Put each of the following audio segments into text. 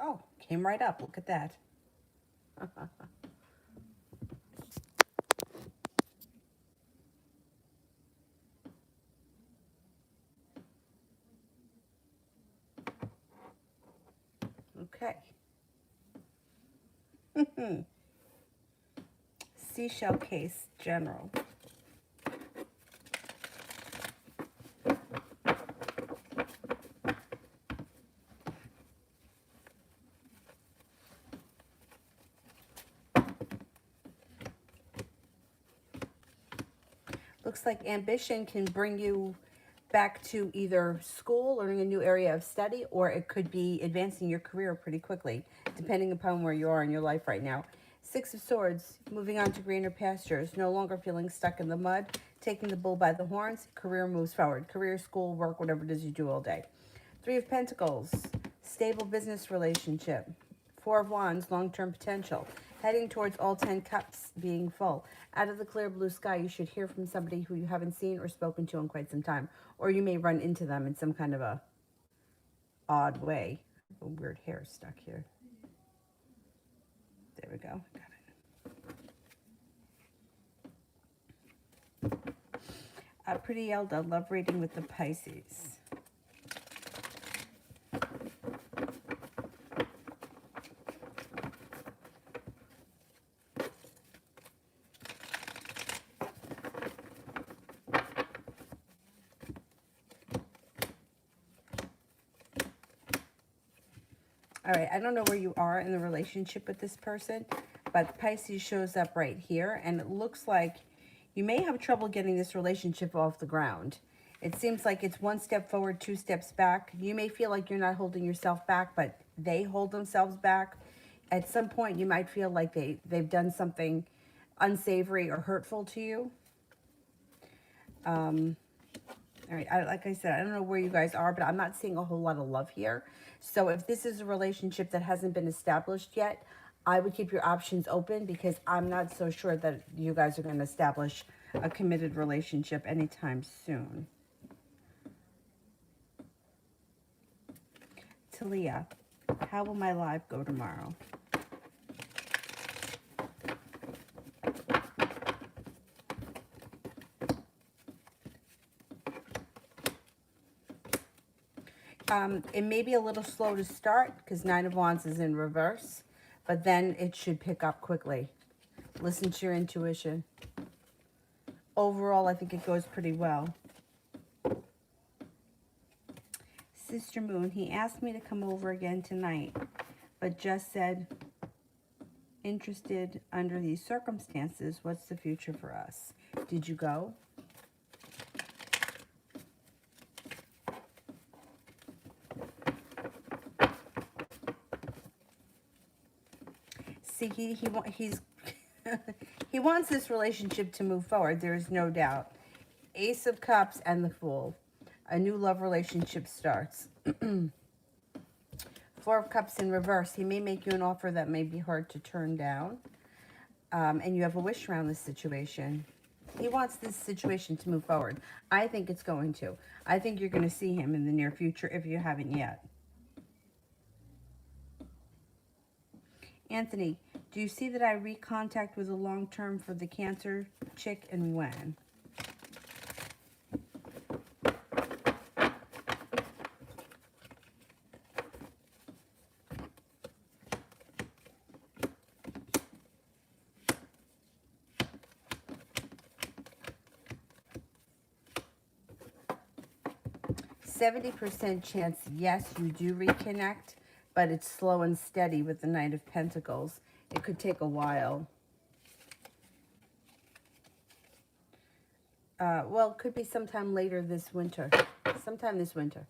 Oh, came right up. Look at that. Okay. Seashell case, general. Looks like ambition can bring you back to either school, learning a new area of study, or it could be advancing your career pretty quickly, depending upon where you are in your life right now. Six of Swords, moving on to greener pastures, no longer feeling stuck in the mud, taking the bull by the horns, career moves forward. Career, school, work, whatever it is you do all day. Three of Pentacles, stable business relationship. Four of Wands, long-term potential. Heading towards all 10 cups being full. Out of the clear blue sky, you should hear from somebody who you haven't seen or spoken to in quite some time. Or you may run into them in some kind of a odd way. A weird hair stuck here. There we go. Got it. Pretty Elda, love reading with the Pisces. All right, I don't know where you are in the relationship with this person, but Pisces shows up right here, and it looks like you may have trouble getting this relationship off the ground. It seems like it's one step forward, two steps back. You may feel like you're not holding yourself back, but they hold themselves back. At some point, you might feel like they've done something unsavory or hurtful to you. All right, like I said, I don't know where you guys are, but I'm not seeing a whole lot of love here. So if this is a relationship that hasn't been established yet, I would keep your options open because I'm not so sure that you guys are going to establish a committed relationship anytime soon. Talia, how will my live go tomorrow? It may be a little slow to start because Nine of Wands is in reverse, but then it should pick up quickly. Listen to your intuition. Overall, I think it goes pretty well. Sister Moon, he asked me to come over again tonight, but just said, interested under these circumstances, what's the future for us? Did you go? See, he's he wants this relationship to move forward. There is no doubt. Ace of Cups and the Fool. A new love relationship starts. Four of Cups in reverse. He may make you an offer that may be hard to turn down. And you have a wish around this situation. He wants this situation to move forward. I think it's going to. I think you're going to see him in the near future if you haven't yet. Anthony, do you see that I recontact with a long-term for the Cancer chick and when? %70 chance, yes, you do reconnect, but it's slow and steady with the Knight of Pentacles. It could take a while. Well, it could be sometime later this winter. Sometime this winter.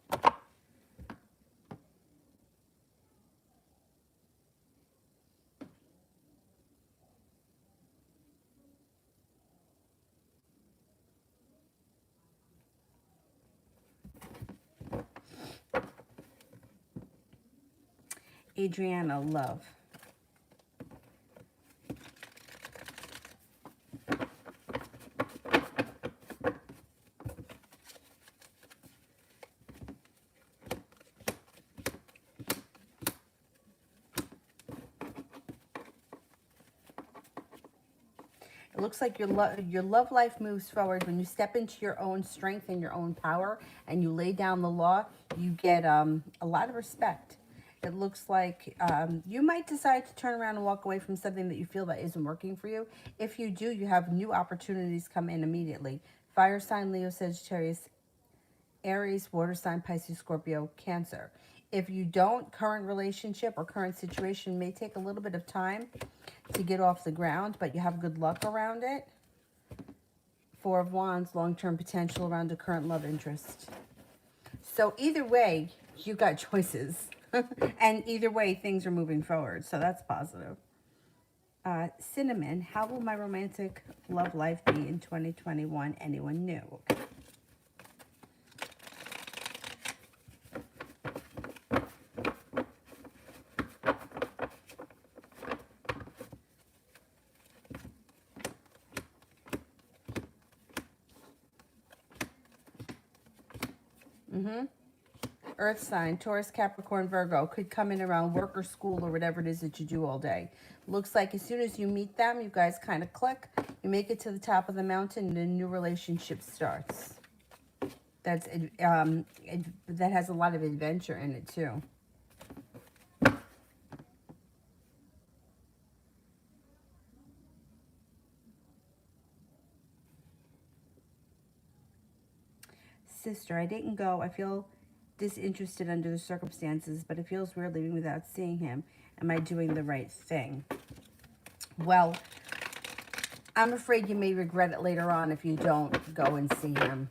Adriana, love. It looks like your love life moves forward when you step into your own strength and your own power, and you lay down the law. You get a lot of respect. It looks like you might decide to turn around and walk away from something that you feel that isn't working for you. If you do, you have new opportunities come in immediately. Fire sign, Leo, Sagittarius, Aries, water sign, Pisces, Scorpio, Cancer. If you don't, current relationship or current situation may take a little bit of time to get off the ground, but you have good luck around it. Four of Wands, long-term potential around a current love interest. So either way, you got choices. And either way, things are moving forward. So that's positive. Cinnamon, how will my romantic love life be in 2021? Anyone new? Earth sign, Taurus, Capricorn, Virgo, could come in around work or school or whatever it is that you do all day. Looks like as soon as you meet them, you guys kind of click. You make it to the top of the mountain and a new relationship starts. That has a lot of adventure in it too. Sister, I didn't go. I feel disinterested under the circumstances, but it feels weird leaving without seeing him. Am I doing the right thing? Well, I'm afraid you may regret it later on if you don't go and see him.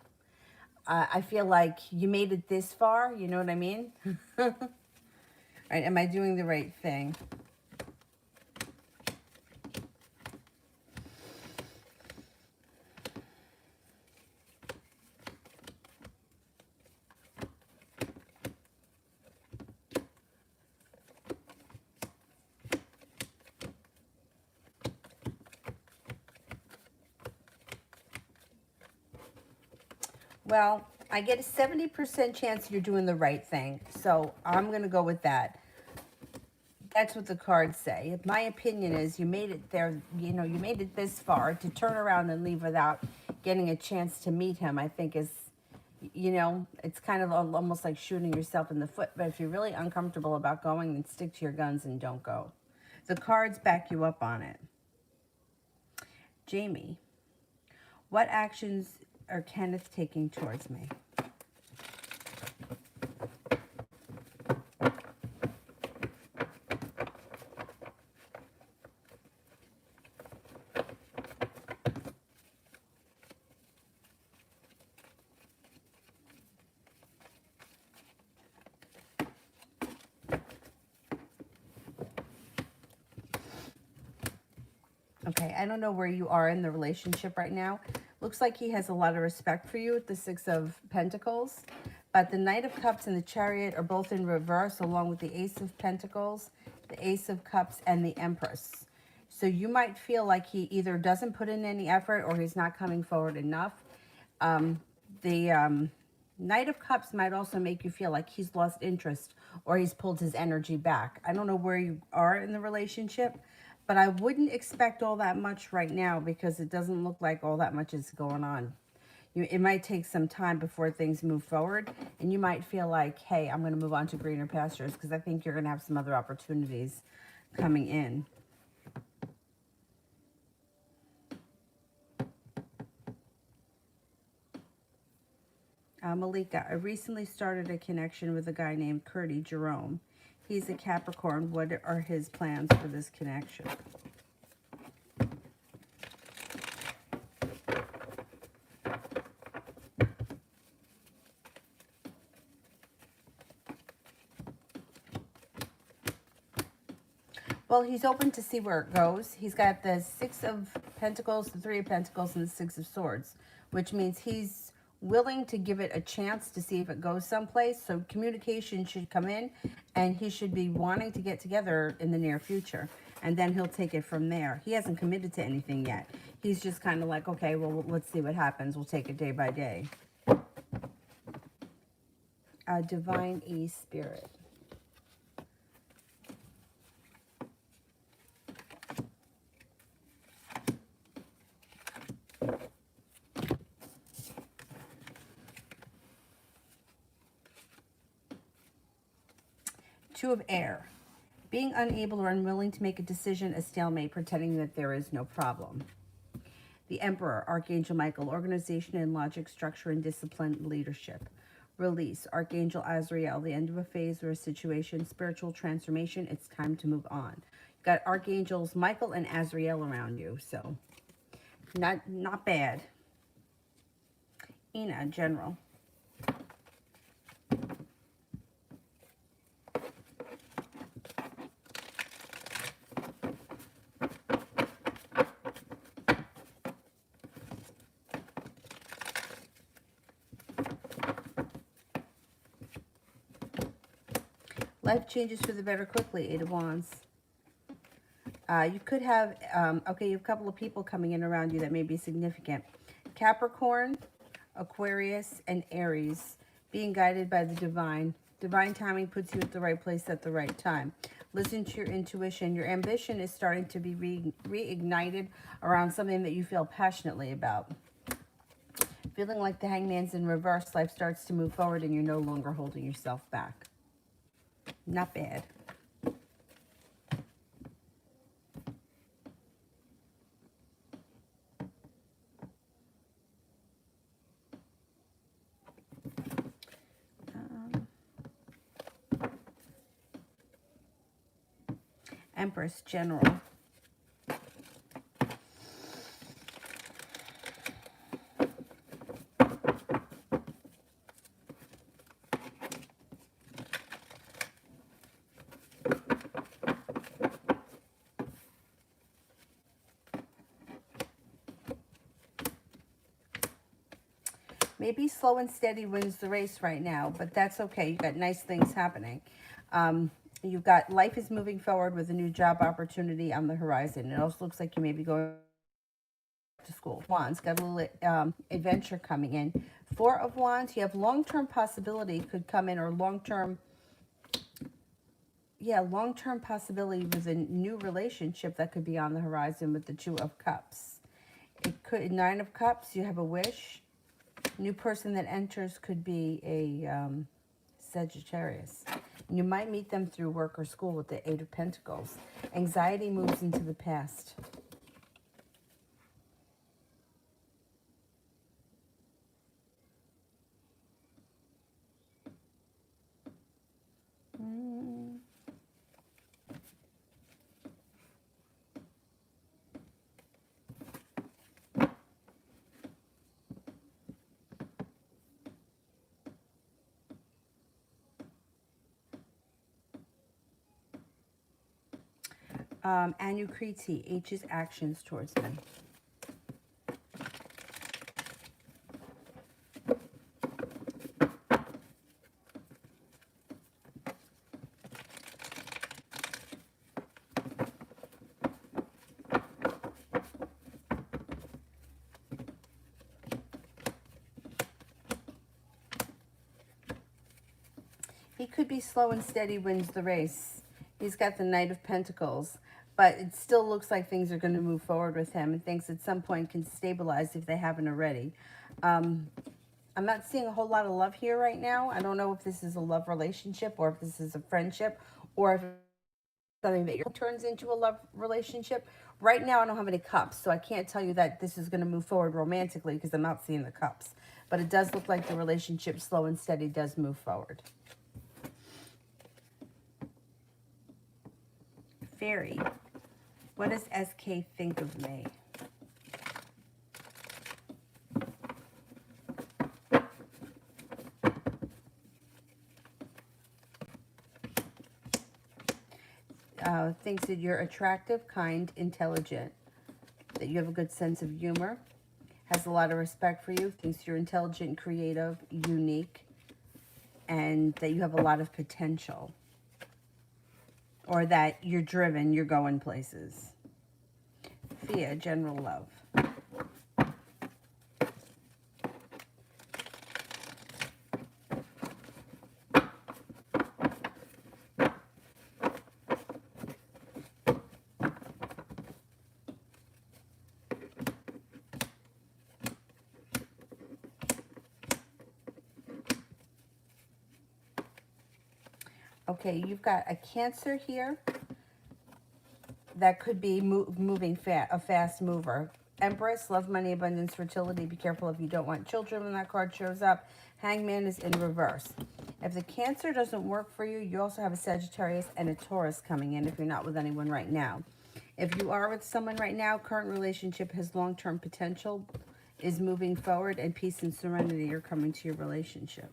I feel like you made it this far, you know what I mean? Right, am I doing the right thing? Well, I get a 70% chance you're doing the right thing. So I'm going to go with that. That's what the cards say. My opinion is you made it there, you know, you made it this far. To turn around and leave without getting a chance to meet him, I think is, you know, it's kind of almost like shooting yourself in the foot. But if you're really uncomfortable about going, then stick to your guns and don't go. The cards back you up on it. Jamie, what actions are Kenneth taking towards me? Okay, I don't know where you are in the relationship right now. Looks like he has a lot of respect for you with the Six of Pentacles. But the Knight of Cups and the Chariot are both in reverse, along with the Ace of Pentacles, the Ace of Cups, and the Empress. So you might feel like he either doesn't put in any effort or he's not coming forward enough. The Knight of Cups might also make you feel like he's lost interest or he's pulled his energy back. I don't know where you are in the relationship, but I wouldn't expect all that much right now because it doesn't look like all that much is going on. It might take some time before things move forward, and you might feel like, hey, I'm going to move on to greener pastures because I think you're going to have some other opportunities coming in. Malika, I recently started a connection with a guy named Curdy Jerome. He's a Capricorn. What are his plans for this connection? Well, he's open to see where it goes. He's got the Six of Pentacles, the Three of Pentacles, and the Six of Swords, which means he's willing to give it a chance to see if it goes someplace. So communication should come in, and he should be wanting to get together in the near future. And then he'll take it from there. He hasn't committed to anything yet. He's just kind of like, okay, well, let's see what happens. We'll take it day by day. Divine E Spirit. Two of Air. Being unable or unwilling to make a decision, a stalemate, pretending that there is no problem. The Emperor, Archangel Michael, organization and logic, structure and discipline, leadership. Release, Archangel Azrael, the end of a phase or a situation, spiritual transformation, it's time to move on. You've got Archangels Michael and Azrael around you, so not bad. Ina, General. Life changes for the better quickly, Eight of Wands. You could have, okay, you have a couple of people coming in around you that may be significant. Capricorn, Aquarius, and Aries, being guided by the divine. Divine timing puts you at the right place at the right time. Listen to your intuition. Your ambition is starting to be reignited around something that you feel passionately about. Feeling like the Hangman's in reverse, life starts to move forward and you're no longer holding yourself back. Not bad. Empress, General. Maybe slow and steady wins the race right now, but that's okay. You've got nice things happening. You've got life is moving forward with a new job opportunity on the horizon. It also looks like you may be going to school. Wands, got a little adventure coming in. Four of Wands, you have long-term possibility could come in, or long-term possibility with a new relationship that could be on the horizon with the Two of Cups. It could, Nine of Cups, you have a wish. New person that enters could be a Sagittarius. You might meet them through work or school with the Eight of Pentacles. Anxiety moves into the past. Anukriti, H's actions towards men. He could be slow and steady wins the race. He's got the Knight of Pentacles, but it still looks like things are going to move forward with him, and things at some point can stabilize if they haven't already. I'm not seeing a whole lot of love here right now. I don't know if this is a love relationship or if this is a friendship or if something that turns into a love relationship. Right now, I don't have any cups, so I can't tell you that this is going to move forward romantically because I'm not seeing the cups. But it does look like the relationship, slow and steady, does move forward. Fairy, what does SK think of me? Thinks that you're attractive, kind, intelligent, that you have a good sense of humor, has a lot of respect for you, thinks you're intelligent, creative, unique, and that you have a lot of potential. Or that you're driven, you're going places. Fia, general love. Okay, you've got a Cancer here. That could be moving a fast mover. Empress, love, money, abundance, fertility. Be careful if you don't want children when that card shows up. Hangman is in reverse. If the Cancer doesn't work for you, you also have a Sagittarius and a Taurus coming in if you're not with anyone right now. If you are with someone right now, current relationship has long-term potential, is moving forward, and peace and serenity are coming to your relationship.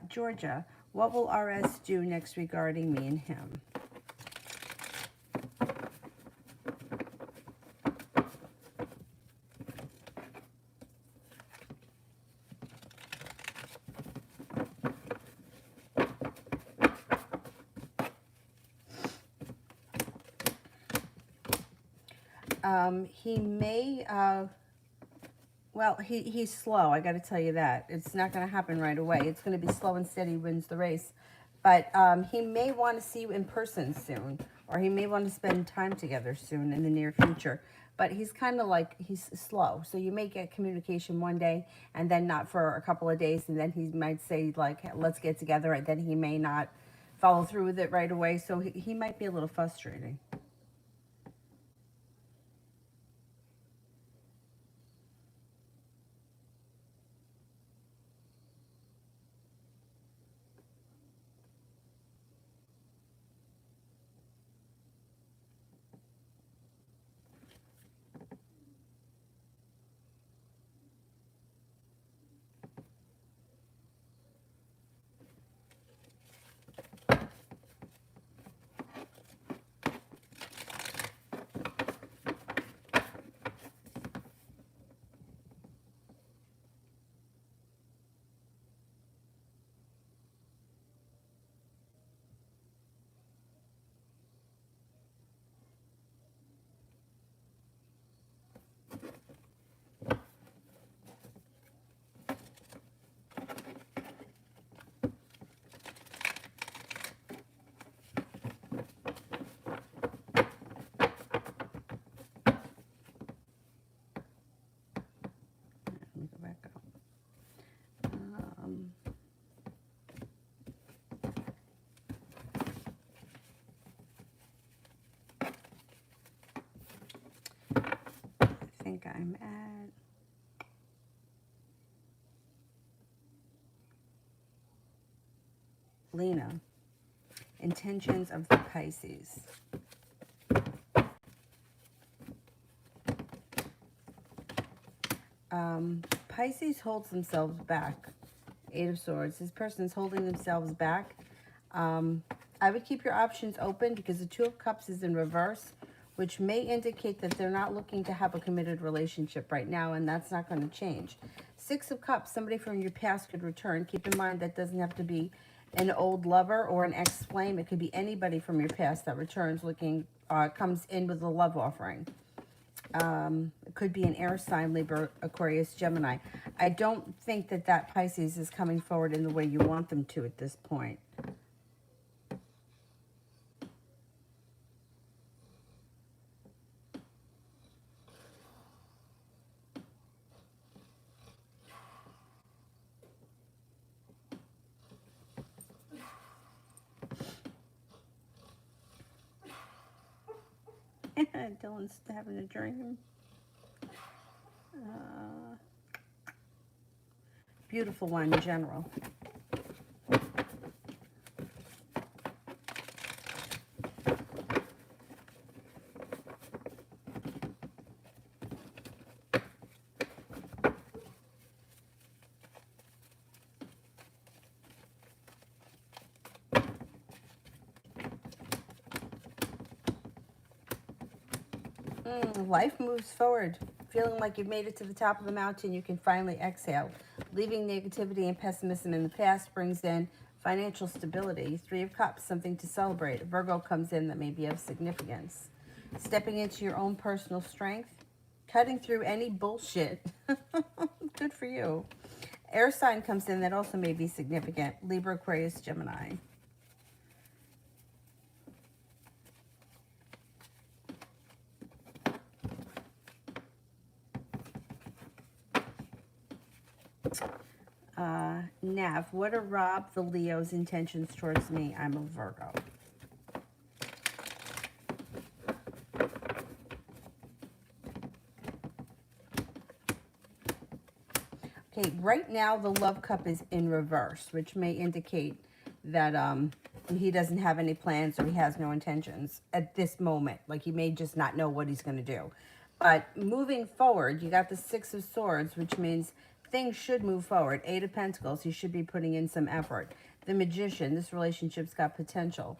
Georgia, what will RS do next regarding me and him? He may, well, he's slow. I got to tell you that. It's not going to happen right away. It's going to be slow and steady wins the race. But he may want to see you in person soon, or he may want to spend time together soon in the near future. But he's kind of like, he's slow. So you may get communication one day and then not for a couple of days. And then he might say, like, let's get together. And then he may not follow through with it right away. So he might be a little frustrating. Let me go back up. I think I'm at Lena. Intentions of the Pisces. Pisces holds themselves back. Eight of Swords. This person is holding themselves back. I would keep your options open because the Two of Cups is in reverse, which may indicate that they're not looking to have a committed relationship right now, and that's not going to change. Six of Cups, somebody from your past could return. Keep in mind that doesn't have to be an old lover or an ex-flame. It could be anybody from your past that returns looking, comes in with a love offering. It could be an air sign, Libra, Aquarius, Gemini. I don't think that that Pisces is coming forward in the way you want them to at this point. Dylan's having a dream. Beautiful one in general. Life moves forward. Feeling like you've made it to the top of the mountain, you can finally exhale. Leaving negativity and pessimism in the past brings in financial stability. Three of Cups, something to celebrate. Virgo comes in that may be of significance. Stepping into your own personal strength. Cutting through any bullshit. Good for you. Air sign comes in that also may be significant. Libra, Aquarius, Gemini. Nav, what are Rob the Leo's intentions towards me? I'm a Virgo. Okay, right now the love cup is in reverse, which may indicate that he doesn't have any plans or he has no intentions at this moment. Like he may just not know what he's going to do. But moving forward, you got the Six of Swords, which means things should move forward. Eight of Pentacles, he should be putting in some effort. The Magician, this relationship's got potential.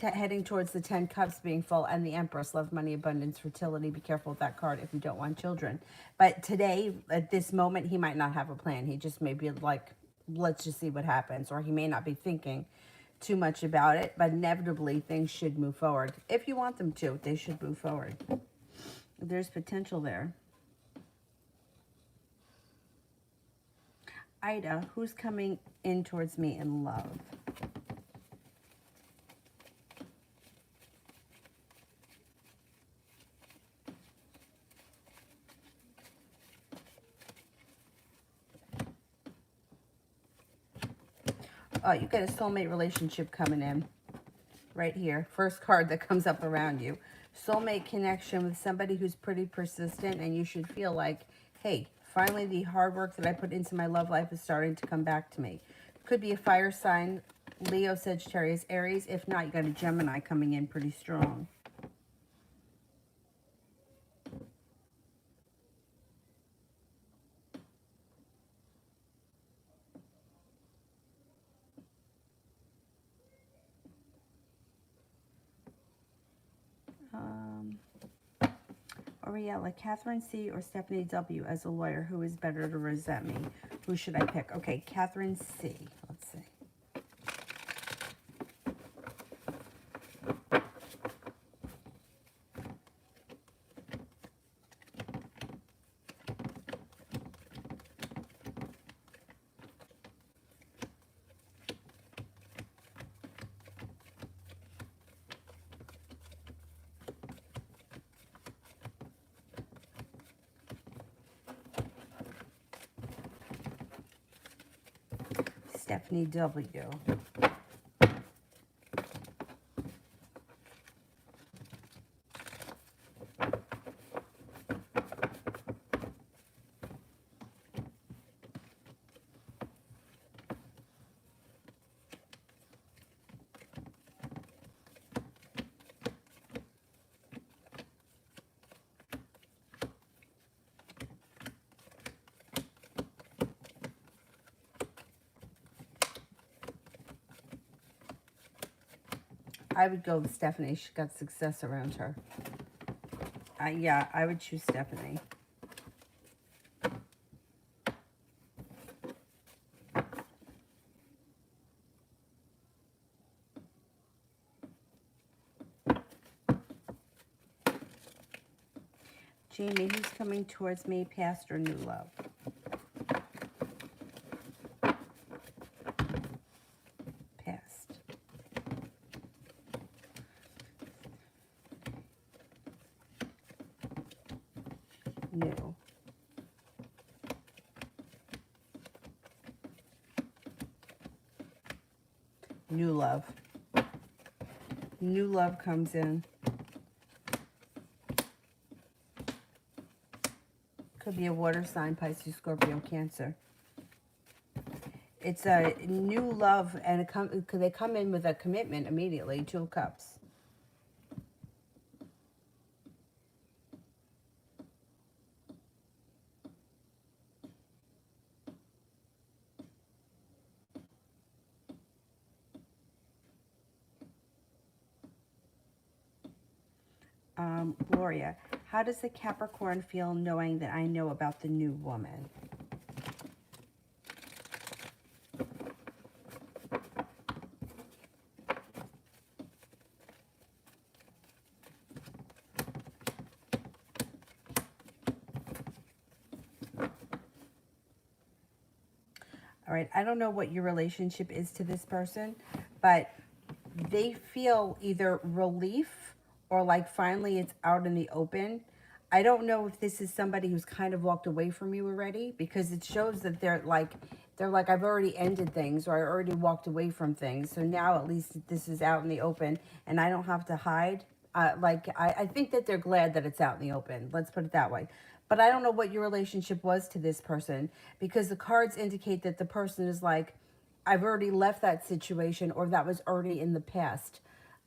Heading towards the 10 cups being full, and the Empress, love, money, abundance, fertility. Be careful with that card if you don't want children. But today, at this moment, he might not have a plan. He just may be like, let's just see what happens. Or he may not be thinking too much about it, but inevitably things should move forward. If you want them to, they should move forward. There's potential there. Ida, who's coming in towards me in love? Oh, you got a soulmate relationship coming in right here. First card that comes up around you. Soulmate connection with somebody who's pretty persistent, and you should feel like, hey, finally the hard work that I put into my love life is starting to come back to me. Could be a fire sign, Leo, Sagittarius, Aries. If not, you got a Gemini coming in pretty strong. Ariella, Catherine C. or Stephanie W. as a lawyer, who is better to resent me? Who should I pick? Okay, Catherine C. Let's see. Stephanie W. I would go with Stephanie. She got success around her. Yeah, I would choose Stephanie. Jamie, who's coming towards me, past or new love? Past. New. New love. New love comes in. Could be a water sign, Pisces, Scorpio, Cancer. It's a new love, and they come in with a commitment immediately. Two of Cups. Gloria, how does the Capricorn feel knowing that I know about the new woman? All right, I don't know what your relationship is to this person, but they feel either relief or like finally it's out in the open. I don't know if this is somebody who's kind of walked away from you already, because it shows that they're like, I've already ended things, or I already walked away from things. So now at least this is out in the open and I don't have to hide. I think that they're glad that it's out in the open. Let's put it that way. But I don't know what your relationship was to this person, because the cards indicate that the person is like, I've already left that situation, or that was already in the past.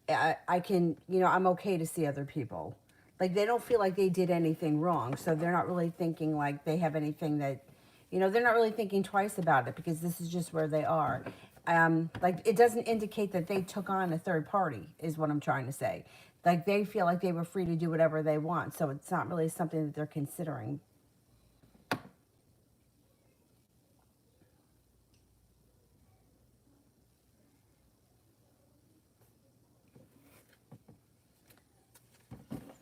I can, I'm okay to see other people. Like, they don't feel like they did anything wrong. So they're not really thinking like they have anything that, they're not really thinking twice about it, because this is just where they are. Like, it doesn't indicate that they took on a third party, is what I'm trying to say. Like, they feel like they were free to do whatever they want. So it's not really something that they're considering.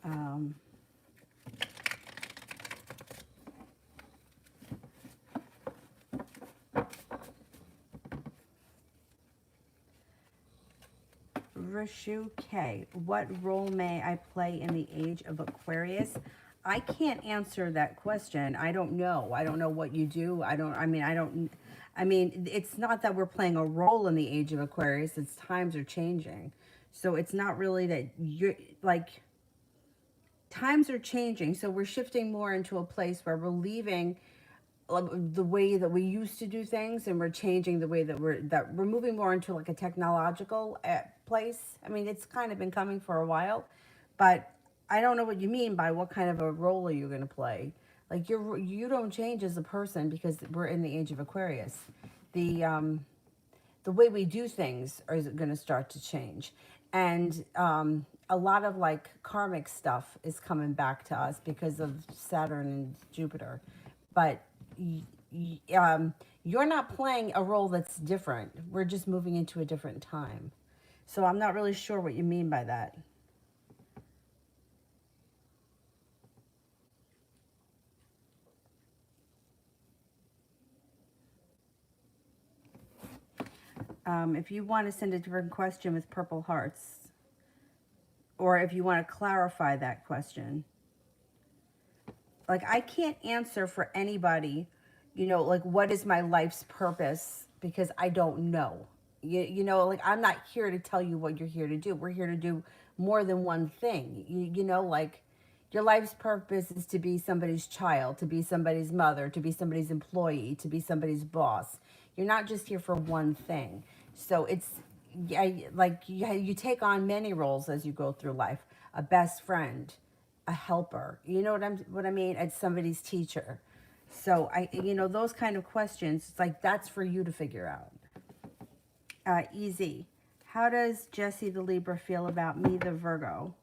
Um, Rishu K, what role may I play in the age of Aquarius? I can't answer that question. I don't know. I don't know what you do. I mean, it's not that we're playing a role in the age of Aquarius, it's times are changing. So it's not really that you're like, times are changing. So we're shifting more into a place where we're leaving the way that we used to do things, and we're changing the way that we're moving more into like a technological place. I mean, it's kind of been coming for a while, but I don't know what you mean by what kind of a role are you going to play. Like, you don't change as a person because we're in the age of Aquarius. The um the way we do things is going to start to change, and a lot of like karmic stuff is coming back to us because of Saturn and Jupiter. But you're not playing a role that's different. We're just moving into a different time. So I'm not really sure what you mean by that. If you want to send a different question with purple hearts, or if you want to clarify that question, like, I can't answer for anybody, like, what is my life's purpose, because I don't know. Like, I'm not here to tell you what you're here to do. We're here to do more than one thing. Like, your life's purpose is to be somebody's child, to be somebody's mother, to be somebody's employee, to be somebody's boss. You're not just here for one thing. So it's, yeah, like, you take on many roles as you go through life. A best friend, a helper. You know what I mean? As somebody's teacher. So those kind of questions, it's like, that's for you to figure out. Easy. How does Jesse the Libra feel about me, the Virgo?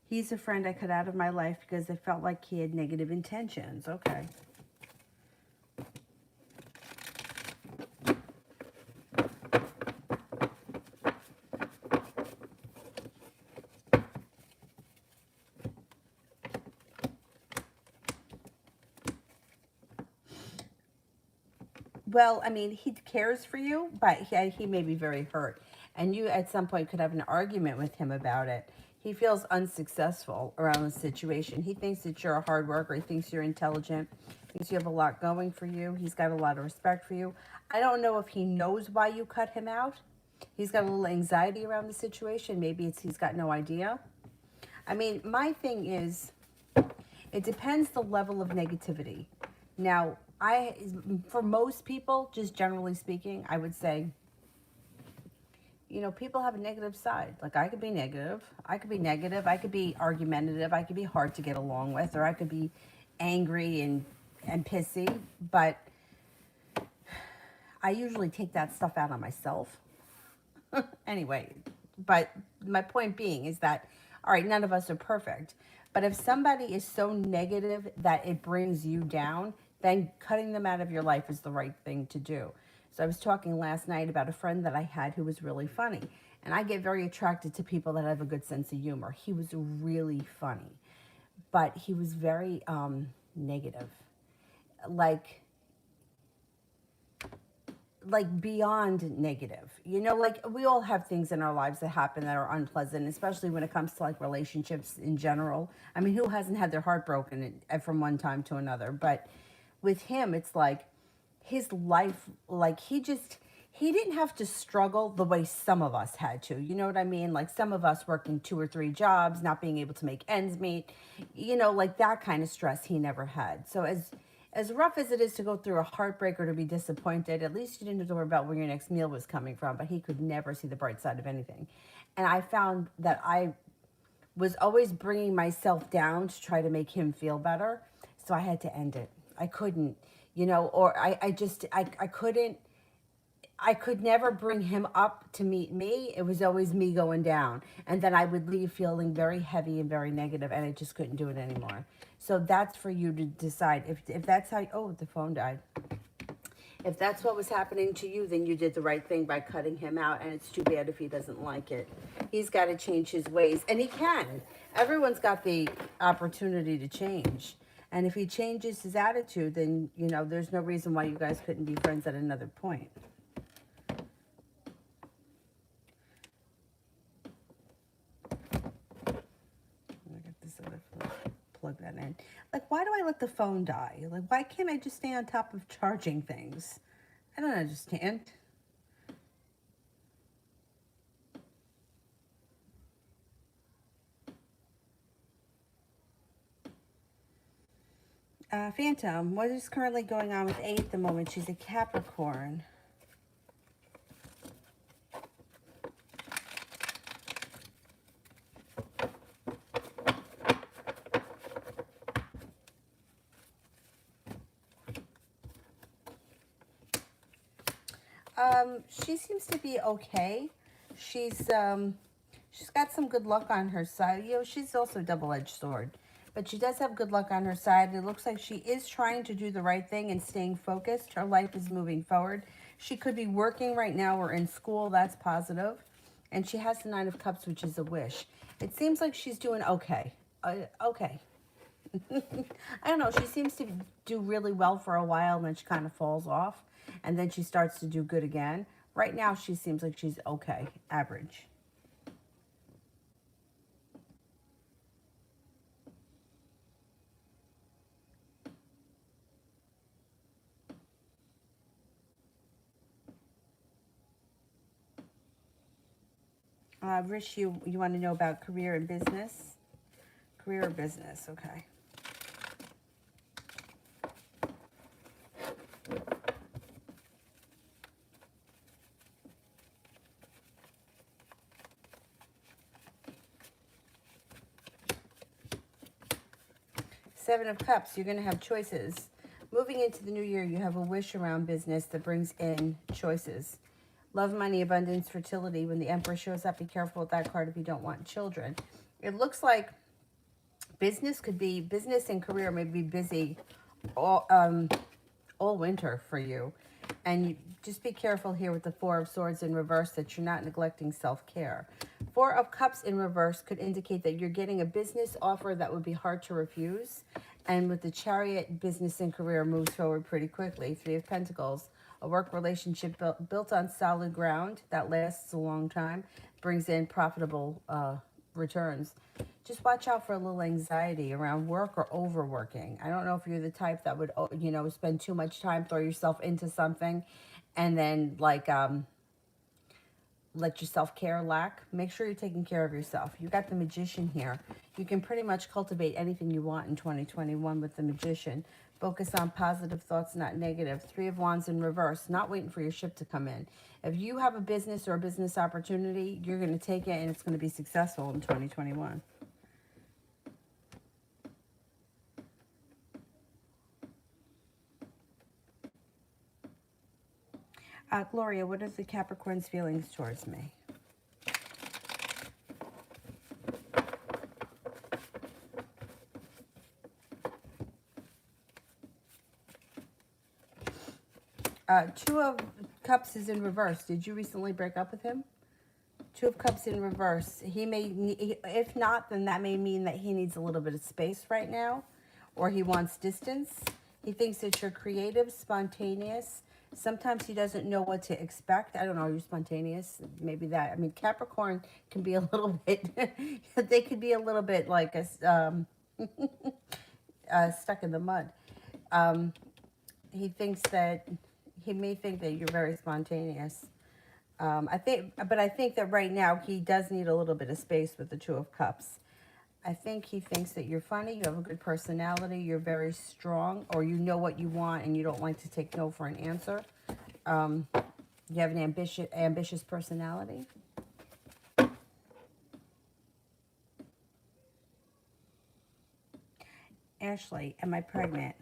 He's a friend I cut out of my life because I felt like he had negative intentions. Okay. Well, I mean, he cares for you, but he may be very hurt. And you, at some point, could have an argument with him about it. He feels unsuccessful around the situation. He thinks that you're a hard worker. He thinks you're intelligent. He thinks you have a lot going for you. He's got a lot of respect for you. I don't know if he knows why you cut him out. He's got a little anxiety around the situation. Maybe he's got no idea. I mean, my thing is, it depends the level of negativity. Now, for most people, just generally speaking, I would say, people have a negative side. Like, I could be negative. I could be negative. I could be argumentative. I could be hard to get along with, or I could be angry and pissy. But I usually take that stuff out on myself. Anyway, but my point being is that, all right, none of us are perfect. But if somebody is so negative that it brings you down, then cutting them out of your life is the right thing to do. So I was talking last night about a friend that I had who was really funny. And I get very attracted to people that have a good sense of humor. He was really funny, but he was very negative. Like, like beyond negative. You know, like we all have things in our lives that happen that are unpleasant, especially when it comes to like relationships in general. I mean, who hasn't had their heart broken from one time to another? But with him, it's like his life, like he didn't have to struggle the way some of us had to. You know what I mean? Like some of us working two or three jobs, not being able to make ends meet, you know, like that kind of stress he never had. So as rough as it is to go through a heartbreak or to be disappointed, at least you didn't have to worry about where your next meal was coming from. But he could never see the bright side of anything. And I found that I was always bringing myself down to try to make him feel better. So I had to end it. I couldn't, you know, or I couldn't, I could never bring him up to meet me. It was always me going down. And then I would leave feeling very heavy and very negative, and I just couldn't do it anymore. So that's for you to decide. If that's how, oh, the phone died. If that's what was happening to you, then you did the right thing by cutting him out, and it's too bad if he doesn't like it. He's got to change his ways, and he can. Everyone's got the opportunity to change. And if he changes his attitude, then, you know, there's no reason why you guys couldn't be friends at another point. Plug that in. Like, why do I let the phone die? Like, why can't I just stay on top of charging things? I don't understand. Phantom, what is currently going on with A at the moment? She's a Capricorn. She seems to be okay. She's got some good luck on her side. You know, she's also a double-edged sword, but she does have good luck on her side. It looks like she is trying to do the right thing and staying focused. Her life is moving forward. She could be working right now or in school. That's positive. And she has the Nine of Cups, which is a wish. It seems like she's doing okay. Okay. I don't know. She seems to do really well for a while, and then she kind of falls off, and then she starts to do good again. Right now, she seems like she's okay, average. Rich, you want to know about career and business? Career or business, okay. Seven of Cups, you're going to have choices. Moving into the new year, you have a wish around business that brings in choices. Love, money, abundance, fertility. When the Emperor shows up, be careful with that card if you don't want children. It looks like business and career may be busy all winter for you. And you just be careful here with the Four of Swords in reverse that you're not neglecting self-care. Four of Cups in reverse could indicate that you're getting a business offer that would be hard to refuse. And with the Chariot, business and career moves forward pretty quickly. Three of Pentacles, a work relationship built on solid ground that lasts a long time, brings in profitable returns. Just watch out for a little anxiety around work or overworking. I don't know if you're the type that would, you know, spend too much time, throw yourself into something, and then like let your self-care lack. Make sure you're taking care of yourself. You got the Magician here. You can pretty much cultivate anything you want in 2021 with the Magician. Focus on positive thoughts, not negative. Three of Wands in reverse, not waiting for your ship to come in. If you have a business or a business opportunity, you're going to take it and it's going to be successful in 2021. Gloria, what are the Capricorn's feelings towards me? Two of Cups is in reverse. Did you recently break up with him? Two of Cups in reverse. He may, if not, then that may mean that he needs a little bit of space right now, or he wants distance. He thinks that you're creative, spontaneous, Sometimes he doesn't know what to expect. I don't know. You're spontaneous. Maybe that. I mean, Capricorn can be a little bit. They could be a little bit like stuck in the mud. Um, he thinks that he may think that you're very spontaneous. I think that right now he does need a little bit of space with the Two of Cups. I think he thinks that you're funny, you have a good personality, you're very strong, or you know what you want and you don't like to take no for an answer. Um, you have an ambitious personality. Ashley, am I pregnant?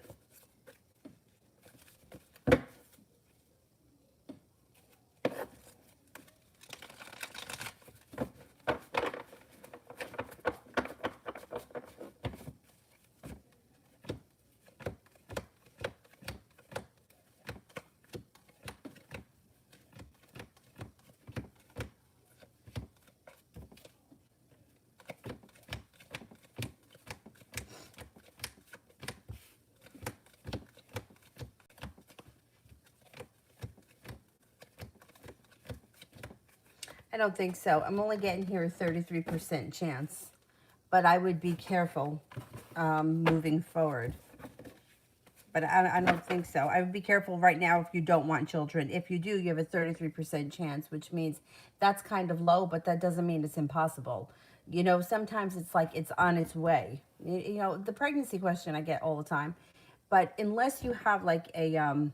I don't think so. I'm only getting here a 33% chance, but I would be careful moving forward. But I don't think so. I would be careful right now if you don't want children. If you do, you have a 33% chance, which means that's kind of low, but that doesn't mean it's impossible. You know, sometimes it's like it's on its way. You know, the pregnancy question I get all the time. But unless you have like a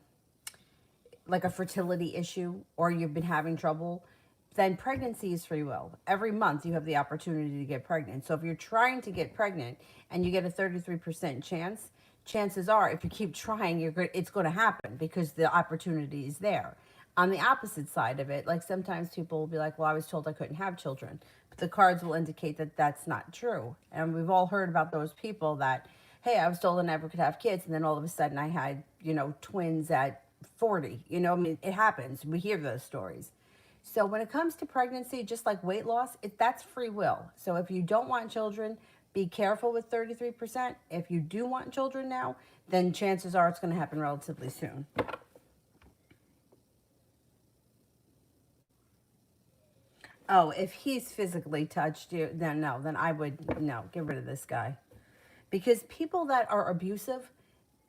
fertility issue or you've been having trouble, then pregnancy is free will. Every month you have the opportunity to get pregnant. So if you're trying to get pregnant and you get a 33% chance, chances are if you keep trying, it's going to happen because the opportunity is there. On the opposite side of it, like sometimes people will be like, well, I was told I couldn't have children. But the cards will indicate that that's not true. And we've all heard about those people that, hey, I was told I never could have kids. And then all of a sudden I had, twins at 40. I mean, it happens. We hear those stories. So when it comes to pregnancy, just like weight loss, that's free will. So if you don't want children, be careful with 33%. If you do want children now, then chances are it's going to happen relatively soon. Oh, if he's physically touched you, then no, then I would, no, get rid of this guy. Because people that are abusive,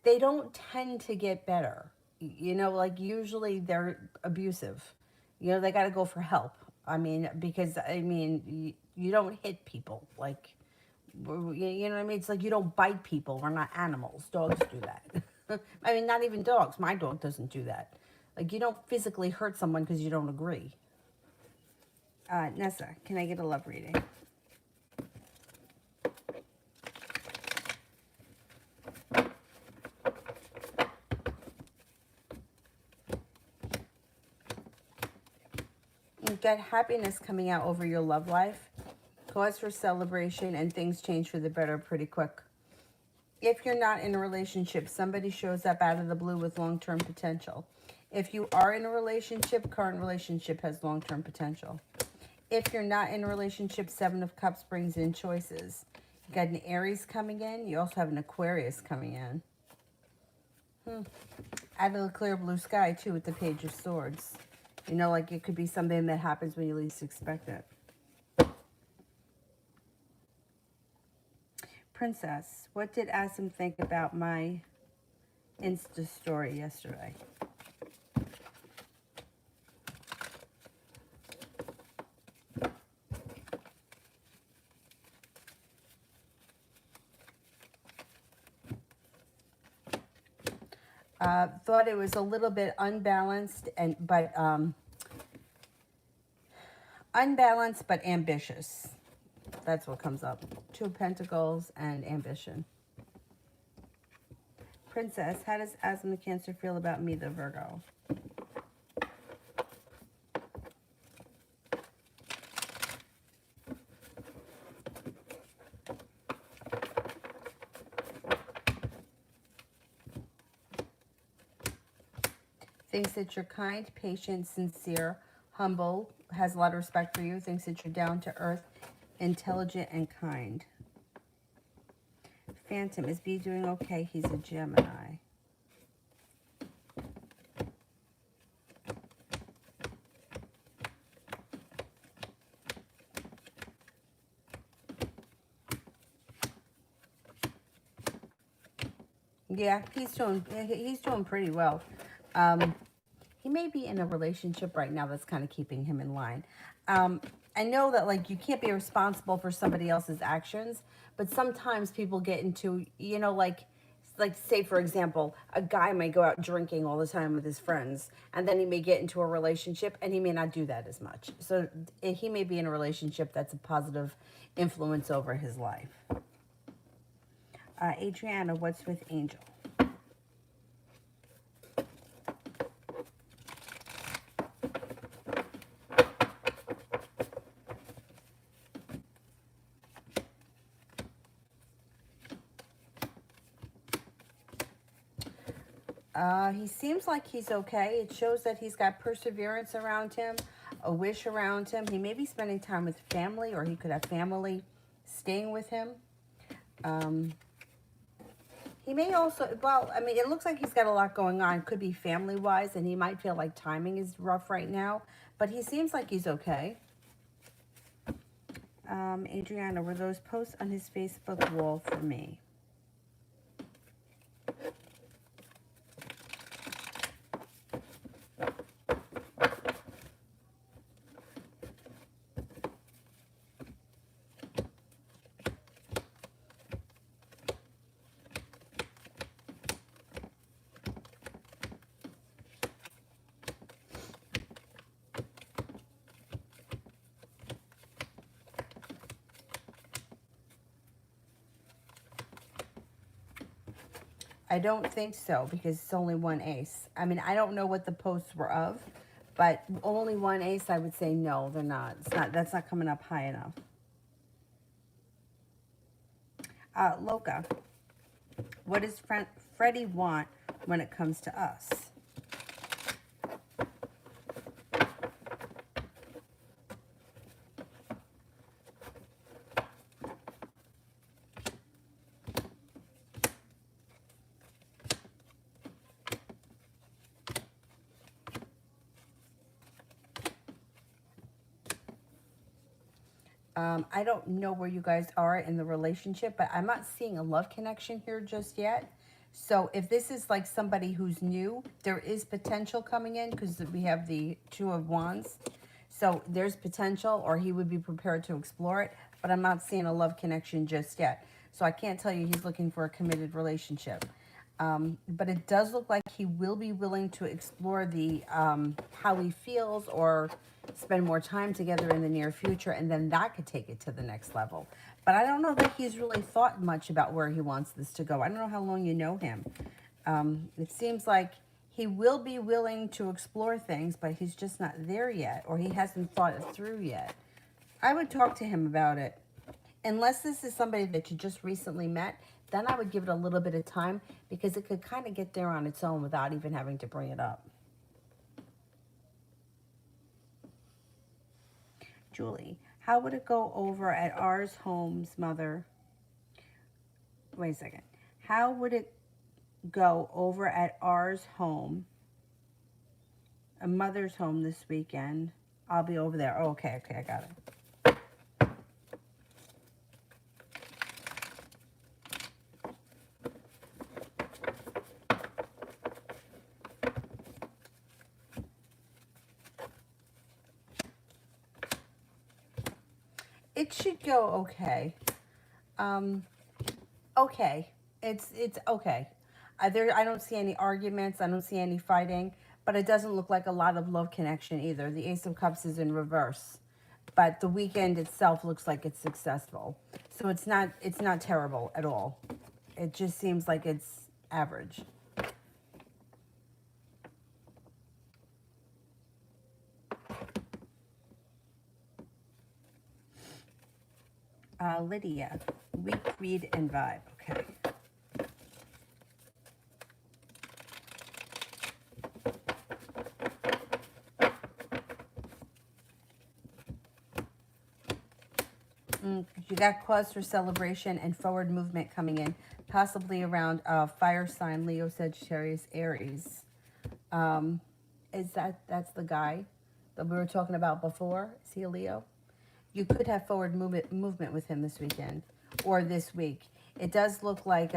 they don't tend to get better. Like usually they're abusive. They got to go for help. I mean, because, I mean, you don't hit people. Like, you know what I mean? It's like you don't bite people. We're not animals. Dogs do that. I mean, not even dogs. My dog doesn't do that. Like, you don't physically hurt someone because you don't agree. Nessa, can I get a love reading? You've got happiness coming out over your love life, cause for celebration, and things change for the better pretty quick. If you're not in a relationship, somebody shows up out of the blue with long-term potential. If you are in a relationship, current relationship has long-term potential. If you're not in a relationship, Seven of Cups brings in choices. You got an Aries coming in. You also have an Aquarius coming in. Out of the clear blue sky, too, with the Page of Swords. Like it could be something that happens when you least expect it. Princess, what did Asim think about my Insta story yesterday? Thought it was a little bit unbalanced but ambitious. That's what comes up. Two of Pentacles and ambition. Princess, how does Asim the Cancer feel about me, the Virgo? Thinks that you're kind, patient, sincere, humble, has a lot of respect for you, thinks that you're down to earth, intelligent, and kind. Phantom, is B doing okay? He's a Gemini. Yeah, he's doing pretty well. Um, he may be in a relationship right now that's kind of keeping him in line. Um, I know that like you can't be responsible for somebody else's actions, but sometimes people get into, like say for example, a guy may go out drinking all the time with his friends, and then he may get into a relationship and he may not do that as much. So he may be in a relationship that's a positive influence over his life. Adriana, what's with Angel? He seems like he's okay. It shows that he's got perseverance around him, a wish around him. He may be spending time with family, or he could have family staying with him. Um, he may also, well, I mean, it looks like he's got a lot going on. Could be family wise, and he might feel like timing is rough right now, but he seems like he's okay. Adriana, were those posts on his Facebook wall for me? I don't think so because it's only one ace. I mean, I don't know what the posts were of, but only one ace, I would say no, they're not. It's not. That's not coming up high enough. Loca, what does Freddie want when it comes to us? I don't know where you guys are in the relationship, but I'm not seeing a love connection here just yet. So if this is like somebody who's new, there is potential coming in because we have the Two of Wands. So there's potential, or he would be prepared to explore it, but I'm not seeing a love connection just yet. So I can't tell you he's looking for a committed relationship. But it does look like he will be willing to explore the how he feels or spend more time together in the near future, and then that could take it to the next level. But I don't know that he's really thought much about where he wants this to go. I don't know how long you know him. It seems like he will be willing to explore things, but he's just not there yet, or he hasn't thought it through yet. I would talk to him about it. Unless this is somebody that you just recently met, then I would give it a little bit of time because it could kind of get there on its own without even having to bring it up. Julie, how would it go over at ours home's mother? Wait a second. How would it go over at ours home, a mother's home this weekend? I'll be over there. Oh, okay, I got it. It should go okay. Um, okay. It's okay. I don't see any arguments. I don't see any fighting, but it doesn't look like a lot of love connection either. The Ace of Cups is in reverse, but the weekend itself looks like it's successful. So it's not terrible at all. It just seems like it's average. Lydia, weak read and vibe. Okay. You got cause for celebration and forward movement coming in, possibly around fire sign Leo, Sagittarius, Aries. Um, that's the guy that we were talking about before? Is he a Leo? You could have forward movement with him this weekend or this week. It does look like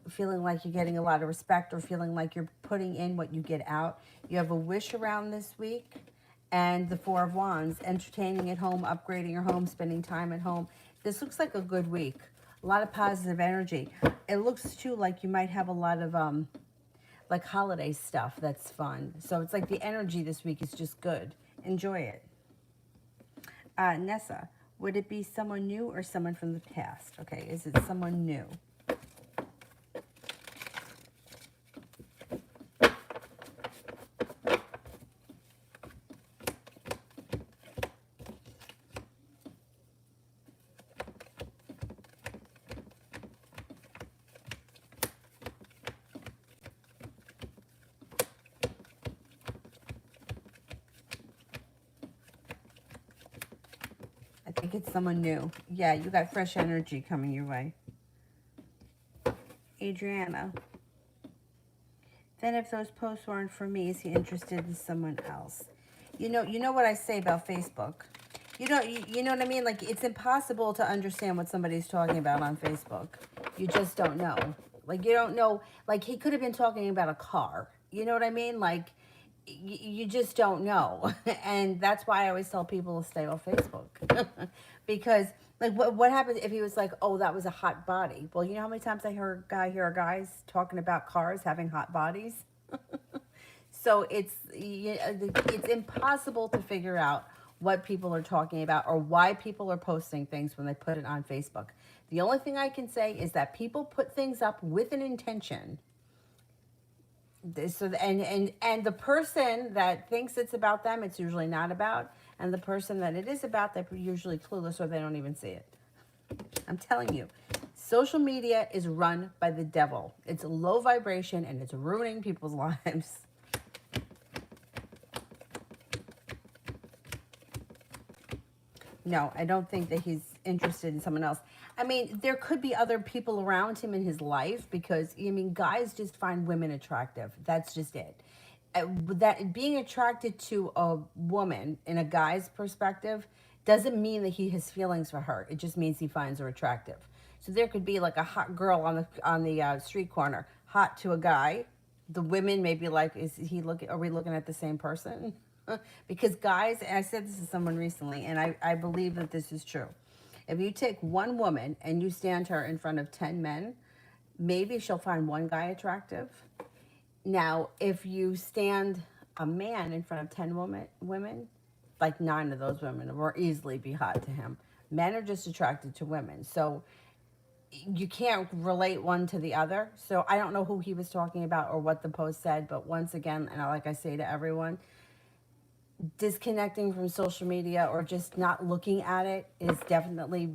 feeling like you're getting a lot of respect or feeling like you're putting in what you get out. You have a wish around this week and the Four of Wands, entertaining at home, upgrading your home, spending time at home. This looks like a good week. A lot of positive energy. It looks too like you might have a lot of like holiday stuff that's fun. So it's like the energy this week is just good. Enjoy it. Nessa, would it be someone new or someone from the past? Okay, is it someone new? I think it's someone new. Yeah, you got fresh energy coming your way. Adriana. Then if those posts weren't for me, is he interested in someone else? You know what I say about Facebook. You know what I mean? Like, it's impossible to understand what somebody's talking about on Facebook. You just don't know. Like, you don't know. Like, he could have been talking about a car. You know what I mean? Like, you just don't know. And that's why I always tell people to stay off Facebook. Because, like, what happens if he was like, oh, that was a hot body? Well, you know how many times I hear guys talking about cars having hot bodies? So it's impossible to figure out what people are talking about or why people are posting things when they put it on Facebook. The only thing I can say is that people put things up with an intention. So and the person that thinks it's about them, it's usually not about, and the person that it is about, they're usually clueless or they don't even see it. I'm telling you, social media is run by the devil. It's low vibration and it's ruining people's lives. No, I don't think that he's interested in someone else. I mean, there could be other people around him in his life because, I mean, guys just find women attractive. That's just it. That being attracted to a woman in a guy's perspective doesn't mean that he has feelings for her. It just means he finds her attractive. So there could be like a hot girl on the street corner, hot to a guy. The women may be like, is he looking? Are we looking at the same person? Because guys, and I said this to someone recently, and I believe that this is true. If you take one woman and you stand her in front of 10 men, maybe she'll find one guy attractive. Now, if you stand a man in front of 10 women, like 9 of those women will easily be hot to him. Men are just attracted to women. So you can't relate one to the other. So I don't know who he was talking about or what the post said, but once again, and like I say to everyone, disconnecting from social media or just not looking at it is definitely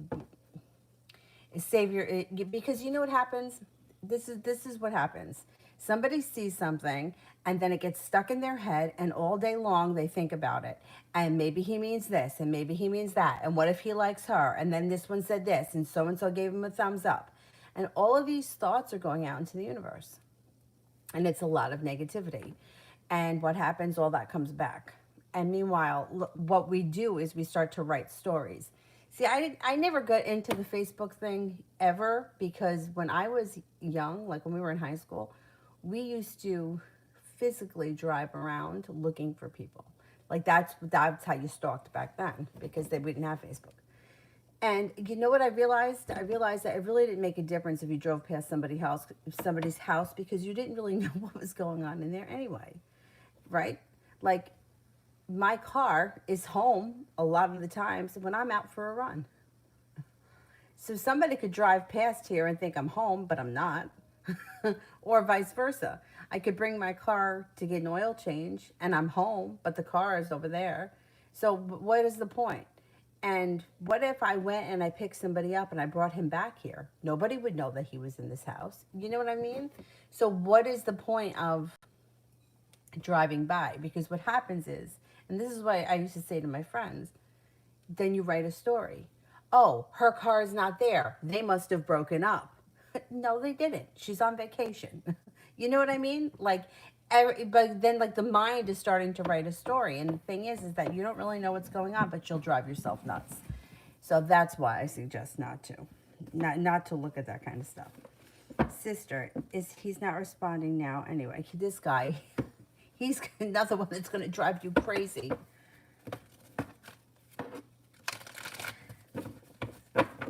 savior, because you know what happens. This is what happens. Somebody sees something and then it gets stuck in their head, and all day long they think about it, and maybe he means this and maybe he means that, and what if he likes her, and then this one said this and so gave him a thumbs up, and all of these thoughts are going out into the universe, and it's a lot of negativity. And what happens? All that comes back. And meanwhile, what we do is we start to write stories. See, I never got into the Facebook thing ever, because when I was young, like when we were in high school, we used to physically drive around looking for people. Like that's how you stalked back then, because they didn't have Facebook. And you know what I realized? I realized that it really didn't make a difference if you drove past somebody's house, because you didn't really know what was going on in there anyway, right? Like, my car is home a lot of the times when I'm out for a run. So somebody could drive past here and think I'm home, but I'm not. Or vice versa. I could bring my car to get an oil change and I'm home, but the car is over there. So what is the point? And what if I went and I picked somebody up and I brought him back here? Nobody would know that he was in this house. You know what I mean? So what is the point of driving by? Because what happens is, and this is what I used to say to my friends, then you write a story. Oh, her car is not there. They must have broken up. No, they didn't. She's on vacation. You know what I mean? Like, but then like the mind is starting to write a story. And the thing is that you don't really know what's going on, but you'll drive yourself nuts. So that's why I suggest not to look at that kind of stuff. sister is, he's not responding now. Anyway, this guy, he's another one that's going to drive you crazy.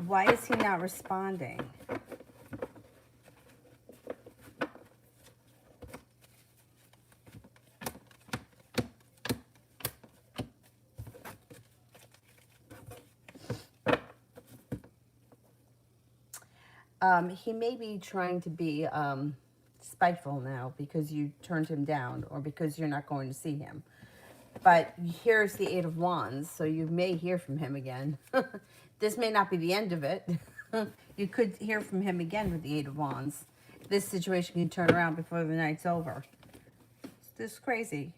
Why is he not responding? He may be trying to be spiteful now because you turned him down or because you're not going to see him. But here's the Eight of Wands, so you may hear from him again. This may not be the end of it. You could hear from him again with the Eight of Wands. This situation can turn around before the night's over. This is crazy.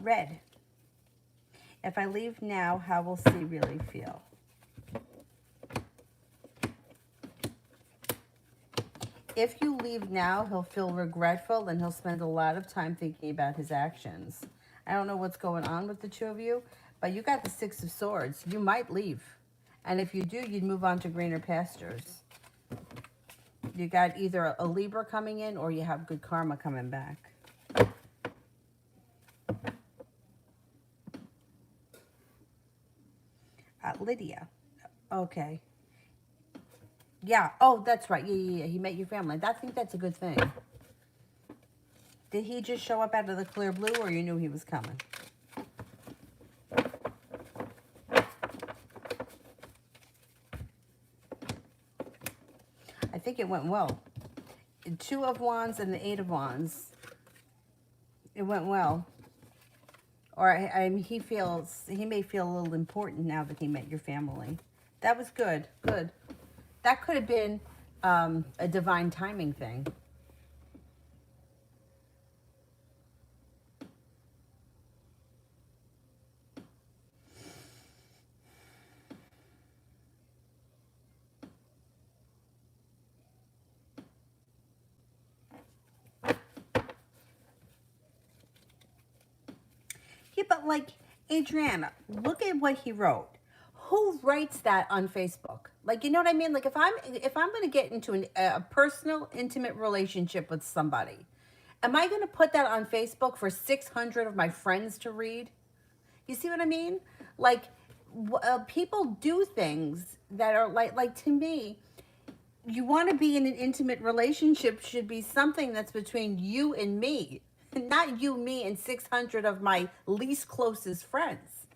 Red. If I leave now, how will C really feel? If you leave now, he'll feel regretful and he'll spend a lot of time thinking about his actions. I don't know what's going on with the two of you, but you got the Six of Swords. You might leave. And if you do, you'd move on to greener pastures. You got either a Libra coming in or you have good karma coming back. Lydia. Okay. Yeah. Oh, that's right. Yeah. He met your family. I think that's a good thing. Did he just show up out of the clear blue or you knew he was coming? I think it went well. Two of Wands and the Eight of Wands. It went well. Or he may feel a little important now that he met your family. That was good. Good. That could have been a divine timing thing. Yeah, but like, Adriana, look at what he wrote. Who writes that on Facebook? Like, you know what I mean? Like, if I'm going to get into a personal, intimate relationship with somebody, am I going to put that on Facebook for 600 of my friends to read? You see what I mean? Like, people do things that are like to me, you want to be in an intimate relationship should be something that's between you and me, not you, me, and 600 of my least closest friends.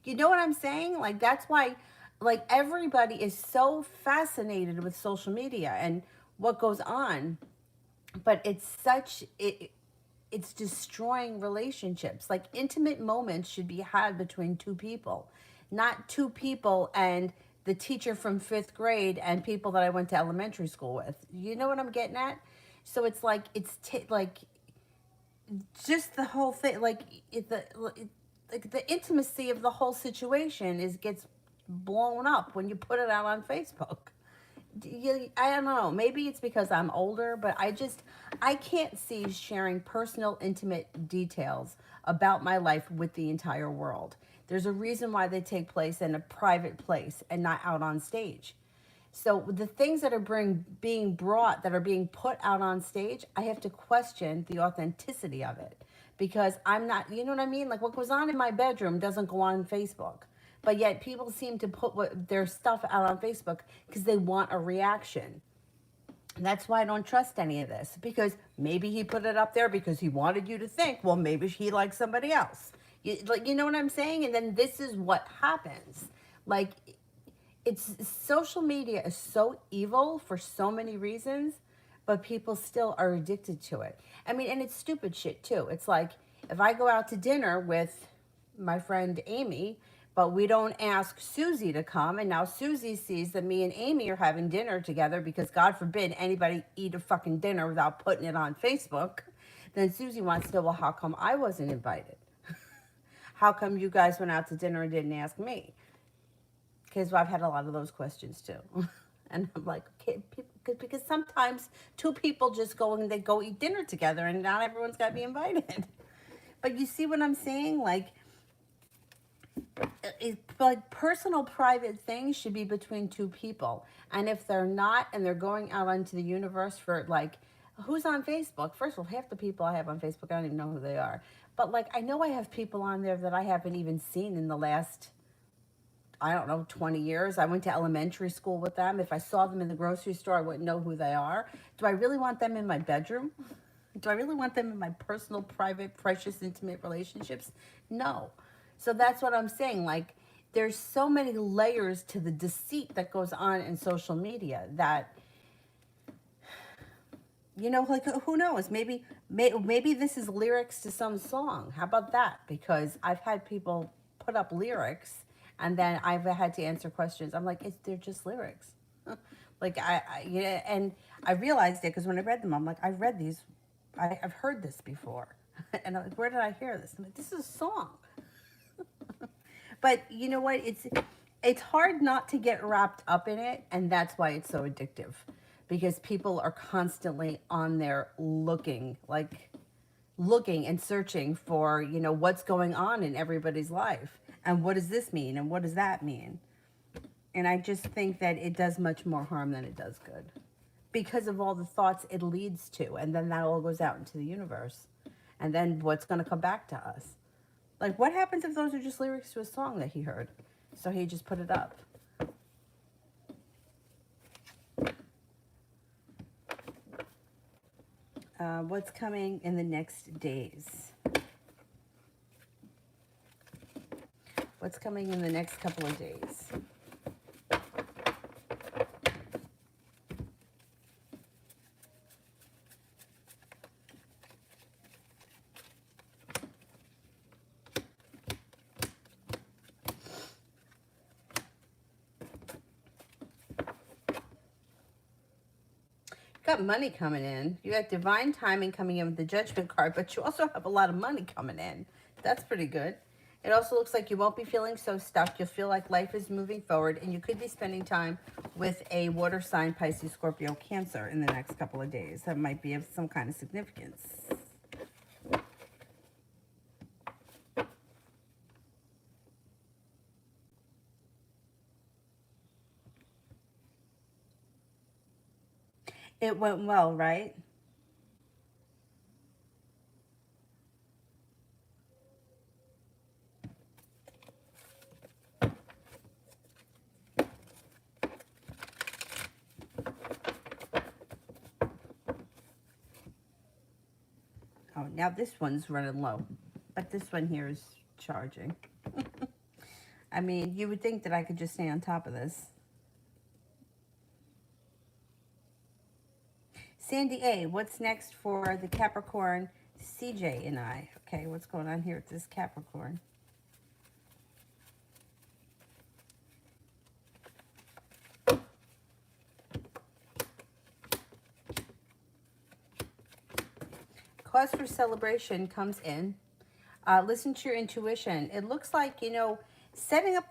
You know what I'm saying? Like, that's why, like, everybody is so fascinated with social media and what goes on, but it's destroying relationships. Like, intimate moments should be had between two people, not two people and the teacher from 5th grade and people that I went to elementary school with. You know what I'm getting at? So it's like, like, just the whole thing, like, like the intimacy of the whole situation gets blown up when you put it out on Facebook. I don't know. Maybe it's because I'm older, but I can't see sharing personal, intimate details about my life with the entire world. There's a reason why they take place in a private place and not out on stage. So the things that are being put out on stage, I have to question the authenticity of it because I'm not, you know what I mean? Like, what goes on in my bedroom doesn't go on Facebook. But yet people seem to put their stuff out on Facebook because they want a reaction. That's why I don't trust any of this, because maybe he put it up there because he wanted you to think, well, maybe he likes somebody else. You know what I'm saying? And then this is what happens. Like, social media is so evil for so many reasons, but people still are addicted to it. I mean, and it's stupid shit too. It's like, if I go out to dinner with my friend Amy, but we don't ask Susie to come, and now Susie sees that me and Amy are having dinner together because, God forbid, anybody eat a fucking dinner without putting it on Facebook, then Susie wants to know, well, how come I wasn't invited? How come you guys went out to dinner and didn't ask me? Because I've had a lot of those questions too. And I'm like, okay, because sometimes two people just go and they go eat dinner together and not everyone's got to be invited. But you see what I'm saying? Like, like personal private things should be between two people, and if they're not and they're going out onto the universe for like who's on Facebook, first of all, half the people I have on Facebook I don't even know who they are, but like I know I have people on there that I haven't even seen in the last, I don't know, 20 years. I went to elementary school with them. If I saw them in the grocery store I wouldn't know who they are. Do I really want them in my bedroom? Do I really want them in my personal, private, precious, intimate relationships? No. So that's what I'm saying. Like, there's so many layers to the deceit that goes on in social media that, like who knows? Maybe this is lyrics to some song. How about that? Because I've had people put up lyrics, and then I've had to answer questions. I'm like, they're just lyrics. Like yeah, and I realized it because when I read them, I'm like, I've read these, I've heard this before, and I'm like, where did I hear this? I'm like, this is a song. But you know what? It's hard not to get wrapped up in it, and that's why it's so addictive, because people are constantly on there looking and searching for what's going on in everybody's life, and what does this mean, and what does that mean. And I just think that it does much more harm than it does good, because of all the thoughts it leads to, and then that all goes out into the universe, and then what's going to come back to us. Like, what happens if those are just lyrics to a song that he heard? So he just put it up. What's coming in the next days? What's coming in the next couple of days? Got money coming in. You got divine timing coming in with the judgment card, but you also have a lot of money coming in. That's pretty good. It also looks like you won't be feeling so stuck. You'll feel like life is moving forward, and you could be spending time with a water sign, Pisces, Scorpio, Cancer in the next couple of days. That might be of some kind of significance. It went well, right? Oh, now this one's running low, but this one here is charging. I mean, you would think that I could just stay on top of this. Sandy A, what's next for the Capricorn, CJ and I? Okay, what's going on here with this Capricorn? Cause for celebration comes in. Listen to your intuition. It looks like, setting up,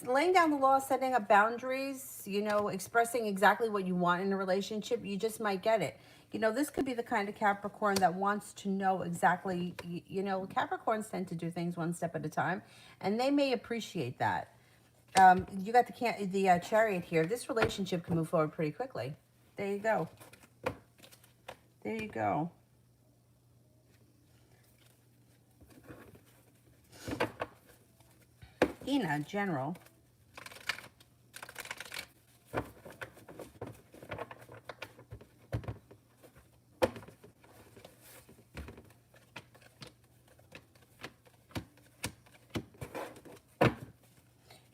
laying down the law, setting up boundaries, expressing exactly what you want in a relationship, you just might get it. This could be the kind of Capricorn that wants to know exactly, Capricorns tend to do things one step at a time, and they may appreciate that. You got the Chariot here. This relationship can move forward pretty quickly. There you go. There you go. Ina, General.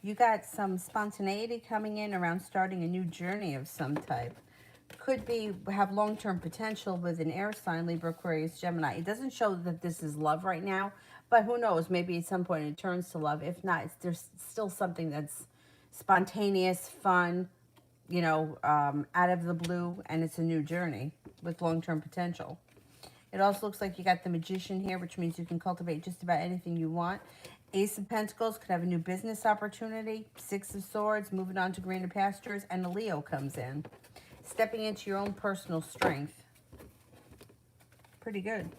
You got some spontaneity coming in around starting a new journey of some type. Could be have long-term potential with an air sign, Libra, Aquarius, Gemini. It doesn't show that this is love right now, but who knows? Maybe at some point it turns to love. If not, there's still something that's spontaneous, fun, out of the blue, and it's a new journey with long-term potential. It also looks like you got the Magician here, which means you can cultivate just about anything you want. Ace of Pentacles could have a new business opportunity. Six of Swords, moving on to greener pastures, and a Leo comes in. Stepping into your own personal strength. Pretty good.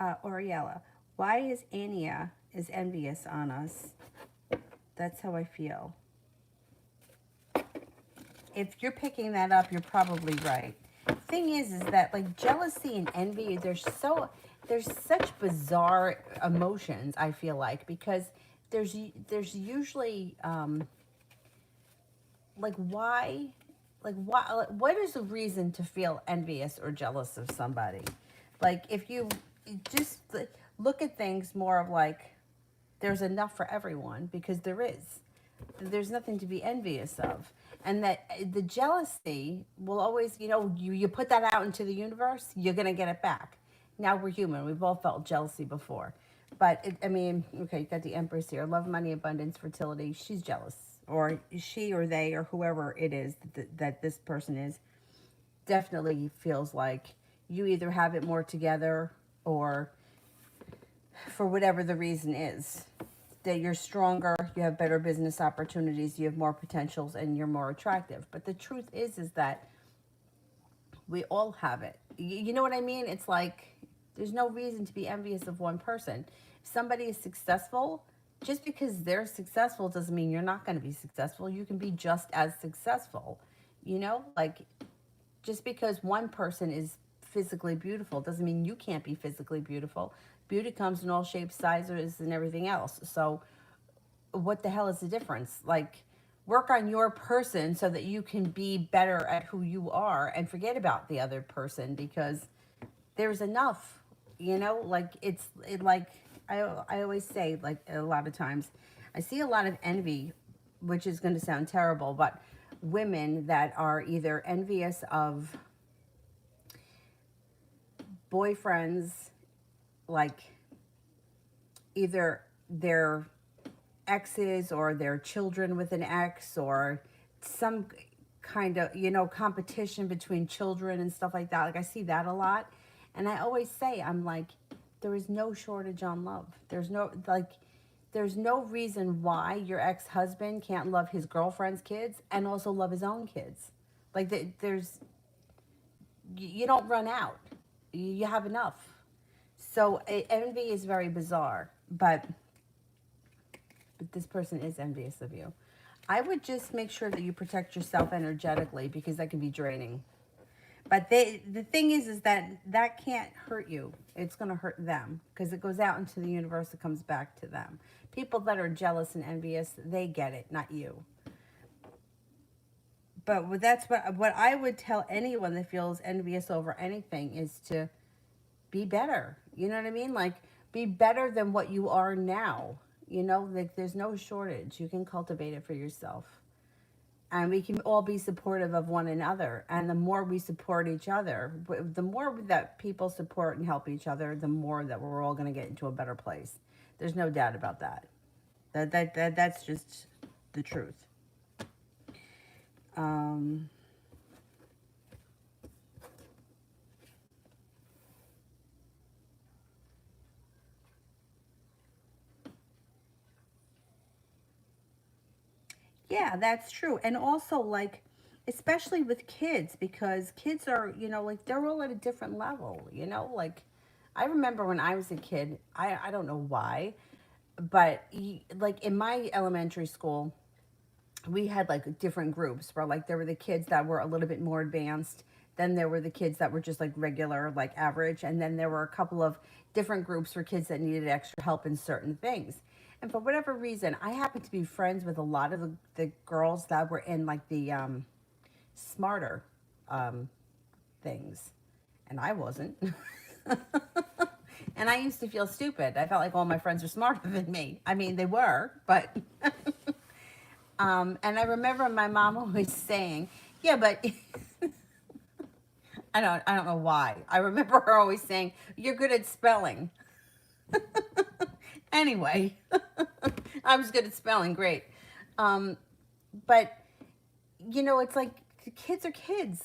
Oriella, why is Ania is envious on us? That's how I feel. If you're picking that up, you're probably right. Thing is that like jealousy and envy, there's such bizarre emotions. I feel like because there's usually like why what is the reason to feel envious or jealous of somebody? Like if you just look at things more of like there's enough for everyone because there's nothing to be envious of, and that the jealousy will always, you put that out into the universe, you're going to get it back. Now we're human, we've all felt jealousy before, but I mean, okay, you got the Empress here, love, money, abundance, fertility. She's jealous, or she or they or whoever it is that this person is, definitely feels like you either have it more together, or for whatever the reason is, that you're stronger, you have better business opportunities, you have more potentials, and you're more attractive. But the truth is that we all have it. You know what I mean? It's like there's no reason to be envious of one person. If somebody is successful, just because they're successful doesn't mean you're not going to be successful. You can be just as successful. Like just because one person is physically beautiful doesn't mean you can't be physically beautiful. Beauty comes in all shapes, sizes, and everything else. So what the hell is the difference? Like, work on your person so that you can be better at who you are and forget about the other person, because there's enough, like like I always say, like a lot of times I see a lot of envy, which is going to sound terrible, but women that are either envious of boyfriends, like either their exes or their children with an ex, or some kind of competition between children and stuff like that. Like I see that a lot, and I always say, I'm like, there is no shortage on love. There's no reason why your ex-husband can't love his girlfriend's kids and also love his own kids. Like there's you don't run out. You have enough. So envy is very bizarre, but this person is envious of you. I would just make sure that you protect yourself energetically, because that can be draining. But the thing is that can't hurt you. It's going to hurt them, because it goes out into the universe. It comes back to them. People that are jealous and envious, they get it, not you. But that's what I would tell anyone that feels envious over anything, is to be better. You know what I mean? Like, be better than what you are now. Like there's no shortage. You can cultivate it for yourself. And we can all be supportive of one another. And the more we support each other, the more that people support and help each other, the more that we're all going to get into a better place. There's no doubt about that. That's just the truth. Um, Yeah, that's true. And also, like, especially with kids, because kids are, like, they're all at a different level, Like, I remember when I was a kid, I don't know why, but, like, in my elementary school, we had, like, different groups where, like, there were the kids that were a little bit more advanced. Then there were the kids that were just, like, regular, like, average. And then there were a couple of different groups for kids that needed extra help in certain things. And for whatever reason, I happened to be friends with a lot of the girls that were in like the smarter um, things, and I wasn't. And I used to feel stupid. I felt like all my friends were smarter than me. I mean, they were, but and I remember my mom always saying, "Yeah, but." I don't know why. I remember her always saying, "You're good at spelling." Anyway, I was good at spelling, great. Um, but it's like kids are kids.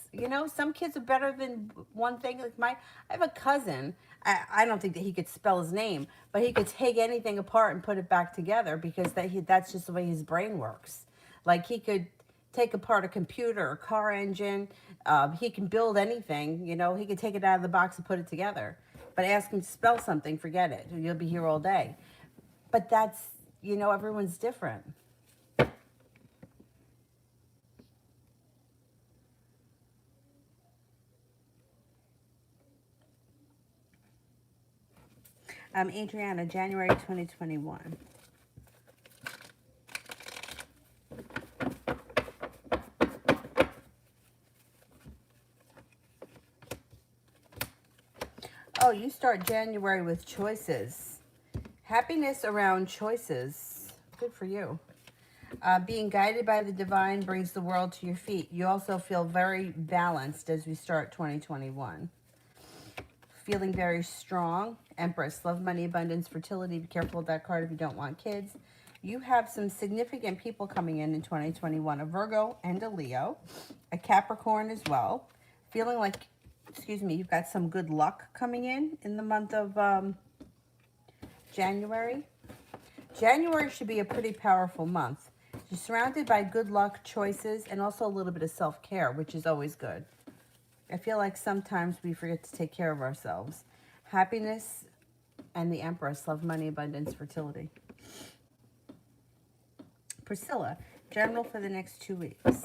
Some kids are better than one thing. Like I have a cousin. I don't think that he could spell his name, but he could take anything apart and put it back together, because that's just the way his brain works. Like he could take apart a computer, a car engine. He can build anything. He could take it out of the box and put it together. But ask him to spell something, forget it. You'll be here all day. But that's, everyone's different. Adriana, January 2021. Oh, you start January with choices. Happiness around choices. Good for you. Being guided by the divine brings the world to your feet. You also feel very balanced as we start 2021. Feeling very strong. Empress, love, money, abundance, fertility. Be careful with that card if you don't want kids. You have some significant people coming in 2021. A Virgo and a Leo. A Capricorn as well. Feeling like, you've got some good luck coming in the month of January. January should be a pretty powerful month. You're surrounded by good luck, choices, and also a little bit of self-care, which is always good. I feel like sometimes we forget to take care of ourselves. Happiness and the Empress, love, money, abundance, fertility. Priscilla, general for the next 2 weeks.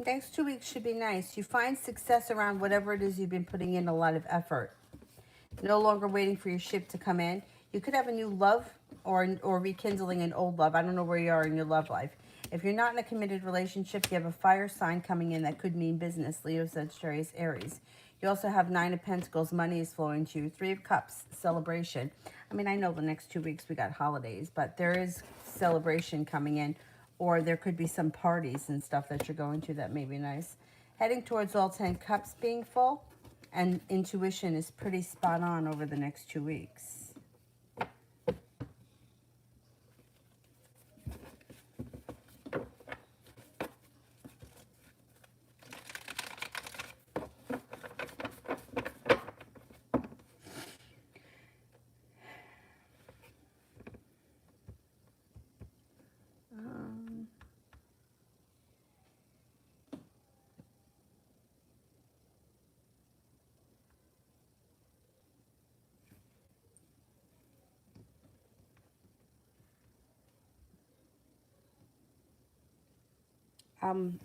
Next 2 weeks should be nice. You find success around whatever it is you've been putting in a lot of effort. No longer waiting for your ship to come in. You could have a new love or rekindling an old love. I don't know where you are in your love life. If you're not in a committed relationship, you have a fire sign coming in that could mean business. Leo, Sagittarius, Aries. You also have 9 of Pentacles. Money is flowing to you. 3 of Cups, celebration. I mean, I know the next 2 weeks we got holidays, but there is celebration coming in. Or there could be some parties and stuff that you're going to that may be nice. Heading towards all 10 cups being full. And intuition is pretty spot on over the next 2 weeks.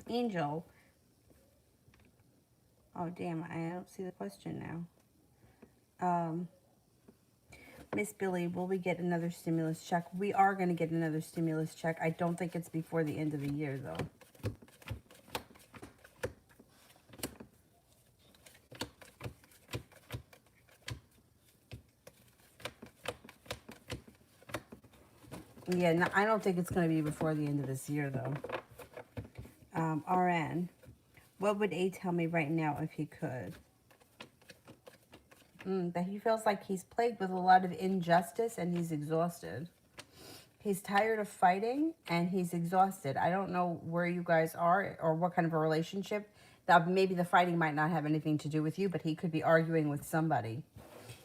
Angel. Oh, damn, I don't see the question now. Miss Billy, will we get another stimulus check? We are going to get another stimulus check. I don't think it's before the end of the year, though. Yeah, no, I don't think it's going to be before the end of this year, though. RN, what would A tell me right now if he could? That he feels like he's plagued with a lot of injustice and he's exhausted. He's tired of fighting and he's exhausted. I don't know where you guys are or what kind of a relationship. That maybe the fighting might not have anything to do with you, but he could be arguing with somebody.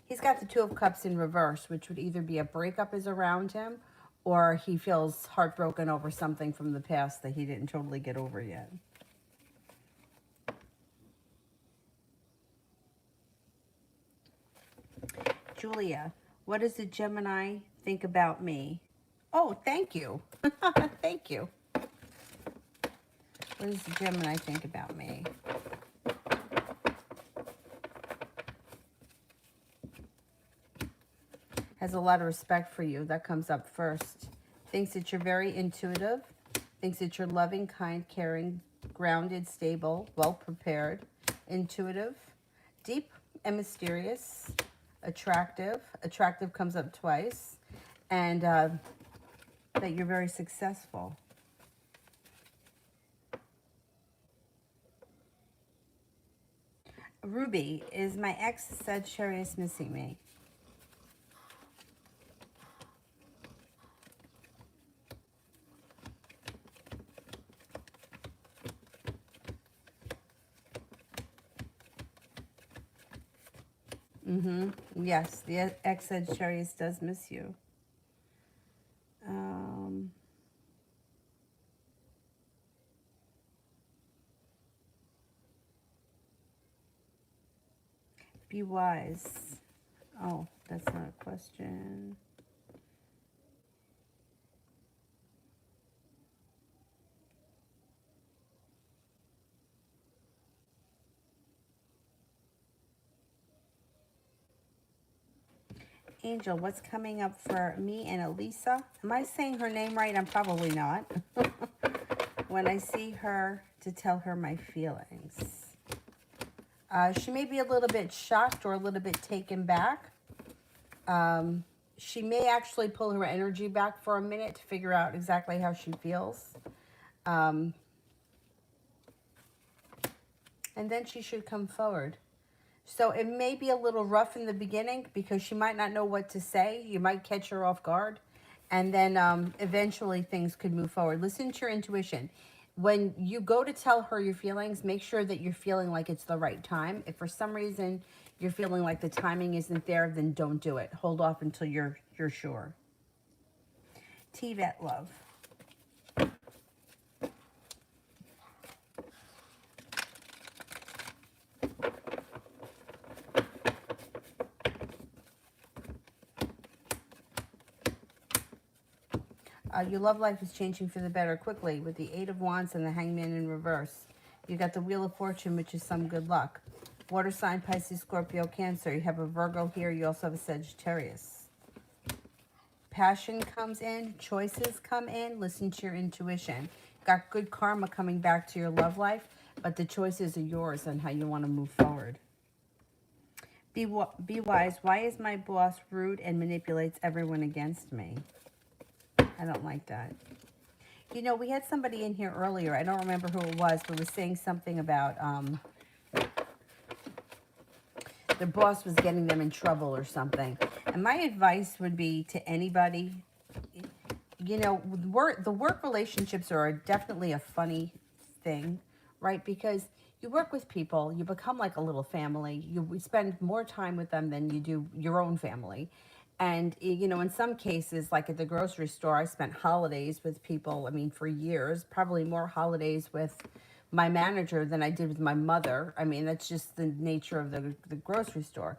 He's got the 2 of Cups in reverse, which would either be a breakup is around him or he feels heartbroken over something from the past that he didn't totally get over yet. Julia, what does the Gemini think about me? Oh, thank you. Thank you. What does the Gemini think about me? Has a lot of respect for you. That comes up first. Thinks that you're very intuitive. Thinks that you're loving, kind, caring, grounded, stable, well-prepared, intuitive, deep and mysterious, attractive. Attractive comes up twice. And that you're very successful. Ruby, is my ex Sagittarius missing me? Mm-hmm. Yes, the ex-Sagittarius does miss you. Um, be wise. Oh, that's not a question. Angel, what's coming up for me and Elisa? Am I saying her name right? I'm probably not. When I see her, to tell her my feelings. She may be a little bit shocked or a little bit taken back. She may actually pull her energy back for a minute to figure out exactly how she feels. Um, and then she should come forward. So it may be a little rough in the beginning because she might not know what to say. You might catch her off guard. And then eventually things could move forward. Listen to your intuition. When you go to tell her your feelings, make sure that you're feeling like it's the right time. If for some reason you're feeling like the timing isn't there, then don't do it. Hold off until you're sure. T-Vet love. Your love life is changing for the better quickly with the Eight of Wands and the Hangman in reverse. You got the Wheel of Fortune, which is some good luck. Water sign, Pisces, Scorpio, Cancer. You have a Virgo here. You also have a Sagittarius. Passion comes in. Choices come in. Listen to your intuition. Got good karma coming back to your love life, but the choices are yours on how you want to move forward. Be wise. Why is my boss rude and manipulates everyone against me? I don't like that. You know, we had somebody in here earlier. I don't remember who it was, but was saying something about the boss was getting them in trouble or something. And my advice would be to anybody, you know, the work relationships are definitely a funny thing, right? Because you work with people, you become like a little family. You spend more time with them than you do your own family. And, you know, in some cases, like at the grocery store, I spent holidays with people, I mean, for years, probably more holidays with my manager than I did with my mother. I mean, that's just the nature of the grocery store.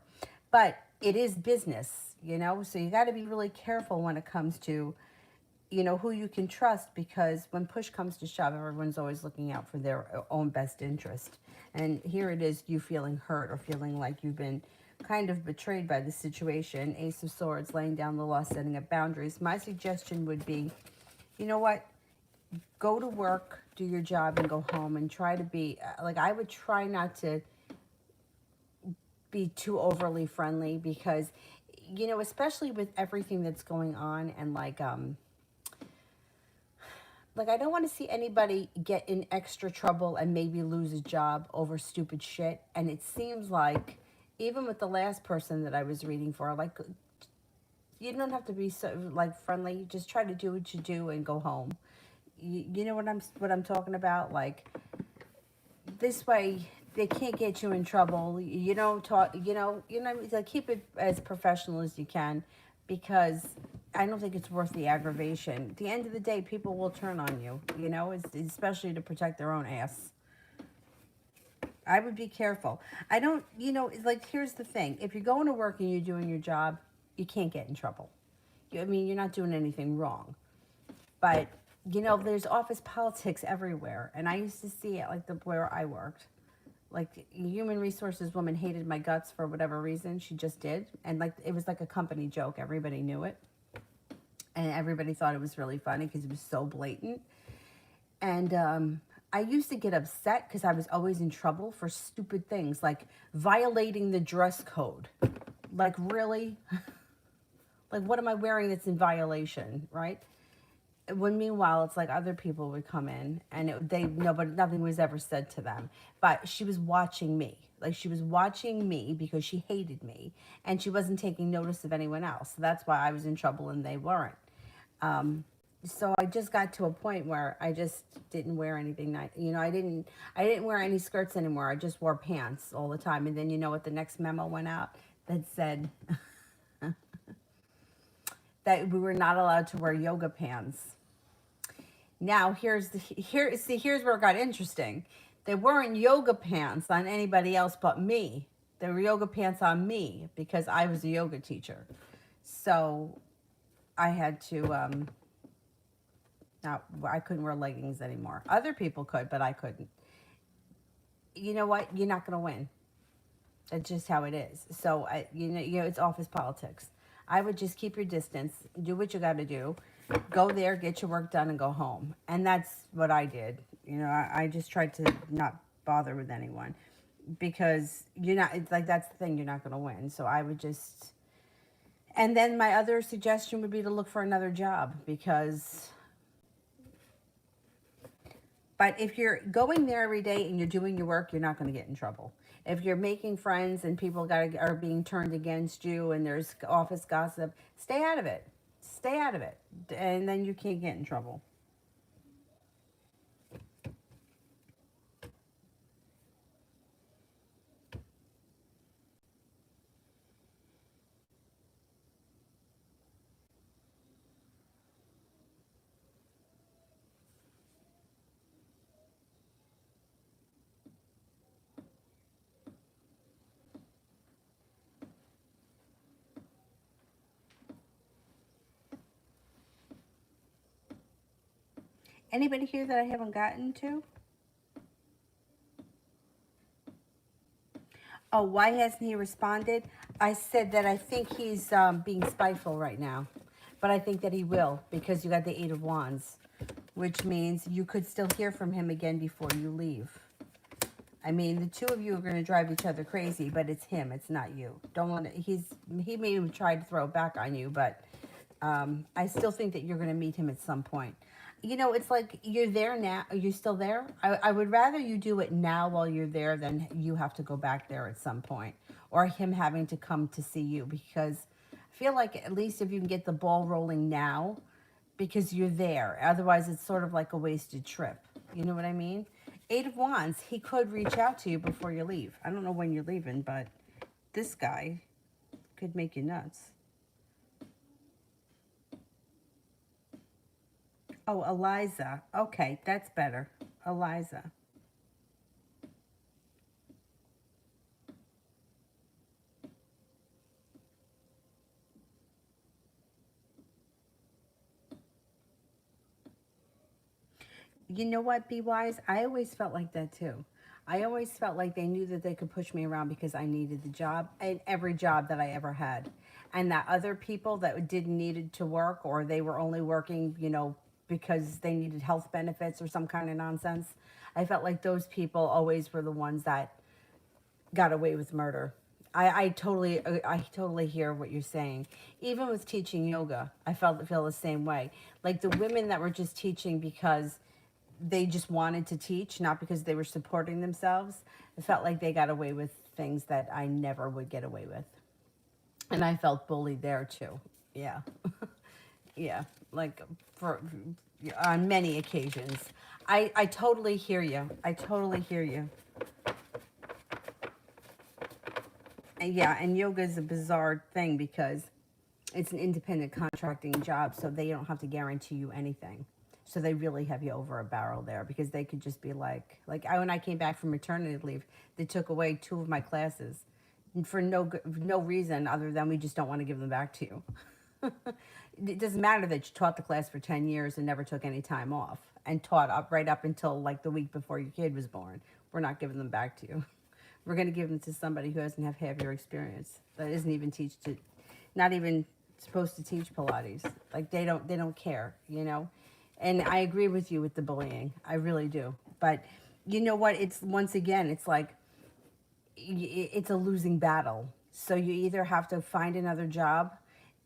But it is business, you know, so you got to be really careful when it comes to, you know, who you can trust, because when push comes to shove, everyone's always looking out for their own best interest. And here it is, you feeling hurt or feeling like you've been kind of betrayed by the situation. Ace of Swords, laying down the law, setting up boundaries. My suggestion would be, you know what? Go to work, do your job, and go home, and try to be, like, I would try not to be too overly friendly, because, you know, especially with everything that's going on, and like, I don't want to see anybody get in extra trouble and maybe lose a job over stupid shit. And it seems like, even with the last person that I was reading for, like, you don't have to be so, like, friendly. Just try to do what you do and go home. You know what I'm talking about? Like, this way they can't get you in trouble. You don't talk. Like, keep it as professional as you can, because I don't think it's worth the aggravation. At the end of the day, people will turn on you. You know, especially to protect their own ass. I would be careful. I don't. You know, like, here's the thing: if you're going to work and you're doing your job, you can't get in trouble. I mean, you're not doing anything wrong. But, you know, there's office politics everywhere, and I used to see it, like, where I worked. Like, human resources woman hated my guts for whatever reason. She just did. And, like, it was like a company joke. Everybody knew it. And everybody thought it was really funny because it was so blatant. And I used to get upset because I was always in trouble for stupid things, like violating the dress code. Like, really? Like, what am I wearing that's in violation, right? When meanwhile, it's like other people would come in, and nothing was ever said to them. But she was watching me. Like, she was watching me because she hated me, and she wasn't taking notice of anyone else. So that's why I was in trouble and they weren't. So I just got to a point where I just didn't wear anything nice. You know, I didn't wear any skirts anymore. I just wore pants all the time. And then, you know what, the next memo went out that said that we were not allowed to wear yoga pants. Now here's where it got interesting. They weren't yoga pants on anybody else but me. They were yoga pants on me because I was a yoga teacher. So I had to not I couldn't wear leggings anymore. Other people could, but I couldn't. You know what? You're not going to win. That's just how it is. So it's office politics. I would just keep your distance, do what you got to do, go there, get your work done, and go home. And that's what I did. I just tried to not bother with anyone because you're not. It's like that's the thing. You're not going to win. So I would just. And then my other suggestion would be to look for another job because. But if you're going there every day and you're doing your work, you're not going to get in trouble. If you're making friends and people are being turned against you and there's office gossip, stay out of it. Stay out of it. And then you can't get in trouble. Anybody here that I haven't gotten to? Oh, why hasn't he responded? I said that I think he's being spiteful right now. But I think that he will because you got the Eight of Wands, which means you could still hear from him again before you leave. I mean, the two of you are going to drive each other crazy, but it's him. It's not you. Don't want to. He may even try to throw it back on you, but I still think that you're going to meet him at some point. It's like you're there now. Are you still there? I would rather you do it now while you're there than you have to go back there at some point or him having to come to see you because I feel like at least if you can get the ball rolling now because you're there. Otherwise, it's sort of like a wasted trip. You know what I mean? Eight of Wands, he could reach out to you before you leave. I don't know when you're leaving, but this guy could make you nuts. Oh, Eliza. Okay, that's better. Eliza. You know what, Be Wise? I always felt like that too. I always felt like they knew that they could push me around because I needed the job and every job that I ever had. And that other people that didn't needed to work or they were only working, because they needed health benefits or some kind of nonsense. I felt like those people always were the ones that got away with murder. I totally hear what you're saying. Even with teaching yoga, I feel the same way. Like the women that were just teaching because they just wanted to teach, not because they were supporting themselves. It felt like they got away with things that I never would get away with. And I felt bullied there too. Yeah. Yeah. Like for on many occasions. I totally hear you. I totally hear you. And yeah, and yoga is a bizarre thing because it's an independent contracting job, so they don't have to guarantee you anything. So they really have you over a barrel there because they could just be when I came back from maternity leave, they took away two of my classes for no reason other than we just don't want to give them back to you. It doesn't matter that you taught the class for 10 years and never took any time off and taught up right up until like the week before your kid was born. We're not giving them back to you. We're going to give them to somebody who doesn't have half your experience, that isn't even not even supposed to teach Pilates. Like they don't care, And I agree with you with the bullying. I really do. But you know what? It's once again, it's like it's a losing battle. So you either have to find another job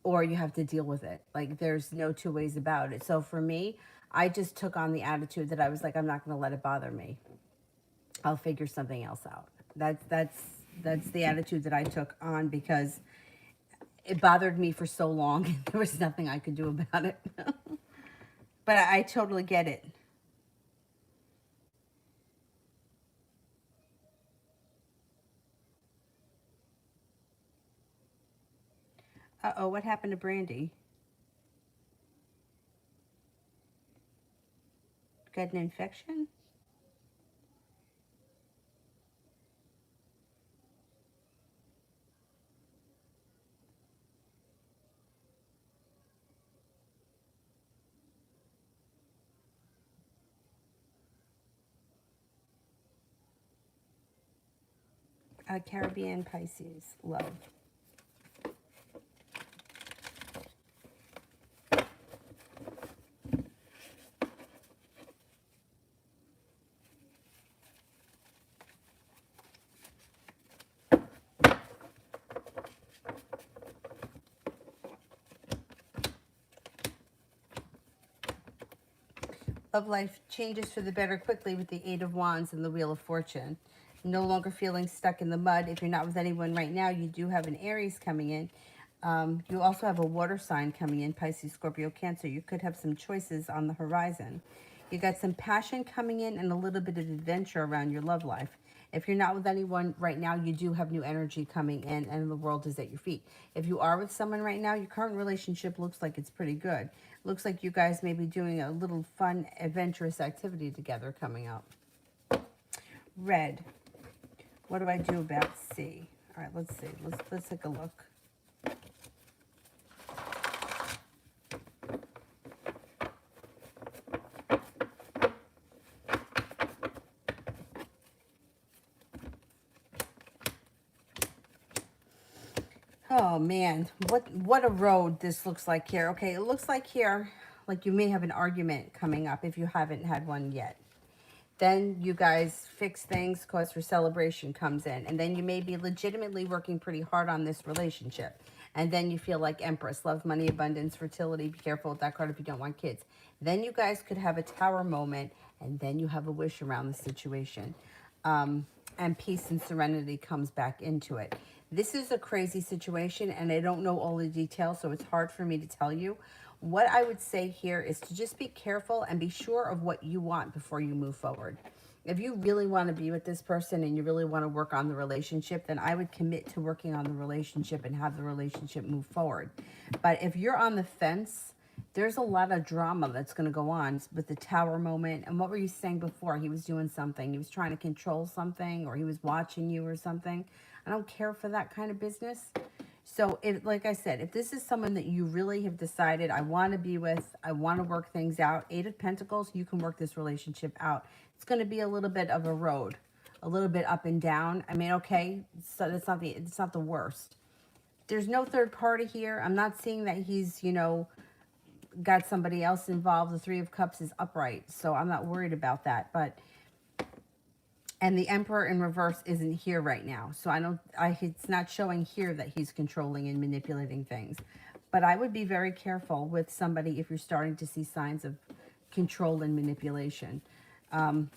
or you have to deal with it. Like there's no two ways about it. So for me, I just took on the attitude that I was like, I'm not going to let it bother me. I'll figure something else out. That's the attitude that I took on because it bothered me for so long. There was nothing I could do about it. But I totally get it. Uh-oh, what happened to Brandy? Got an infection? Caribbean Pisces, love. Love life changes for the better quickly with the Eight of Wands and the Wheel of Fortune. No longer feeling stuck in the mud. If you're not with anyone right now, you do have an Aries coming in. You also have a water sign coming in, Pisces, Scorpio, Cancer. You could have some choices on the horizon. You got some passion coming in and a little bit of adventure around your love life. If you're not with anyone right now, you do have new energy coming in and the world is at your feet. If you are with someone right now, your current relationship looks like it's pretty good. Looks like you guys may be doing a little fun, adventurous activity together coming up. Red. What do I do about C? All right, let's see. Let's take a look. Oh man, what a road this looks like here. Okay, it looks like here, like you may have an argument coming up if you haven't had one yet. Then you guys fix things, cause for celebration comes in. And then you may be legitimately working pretty hard on this relationship. And then you feel like Empress, love, money, abundance, fertility. Be careful with that card if you don't want kids. Then you guys could have a tower moment, and then you have a wish around the situation. And peace and serenity comes back into it. This is a crazy situation, and I don't know all the details, so it's hard for me to tell you. What I would say here is to just be careful and be sure of what you want before you move forward. If you really want to be with this person and you really want to work on the relationship, then I would commit to working on the relationship and have the relationship move forward. But if you're on the fence, there's a lot of drama that's going to go on with the tower moment. And what were you saying before? He was doing something. He was trying to control something, or he was watching you or something. I don't care for that kind of business. So, if, like I said, if this is someone that you really have decided, I want to be with, I want to work things out, Eight of Pentacles, you can work this relationship out. It's going to be a little bit of a road, a little bit up and down. I mean, okay, so it's not the worst. There's no third party here. I'm not seeing that he's, got somebody else involved. The Three of Cups is upright, so I'm not worried about that. But and the Emperor in reverse isn't here right now, so it's not showing here that he's controlling and manipulating things. But I would be very careful with somebody if you're starting to see signs of control and manipulation. I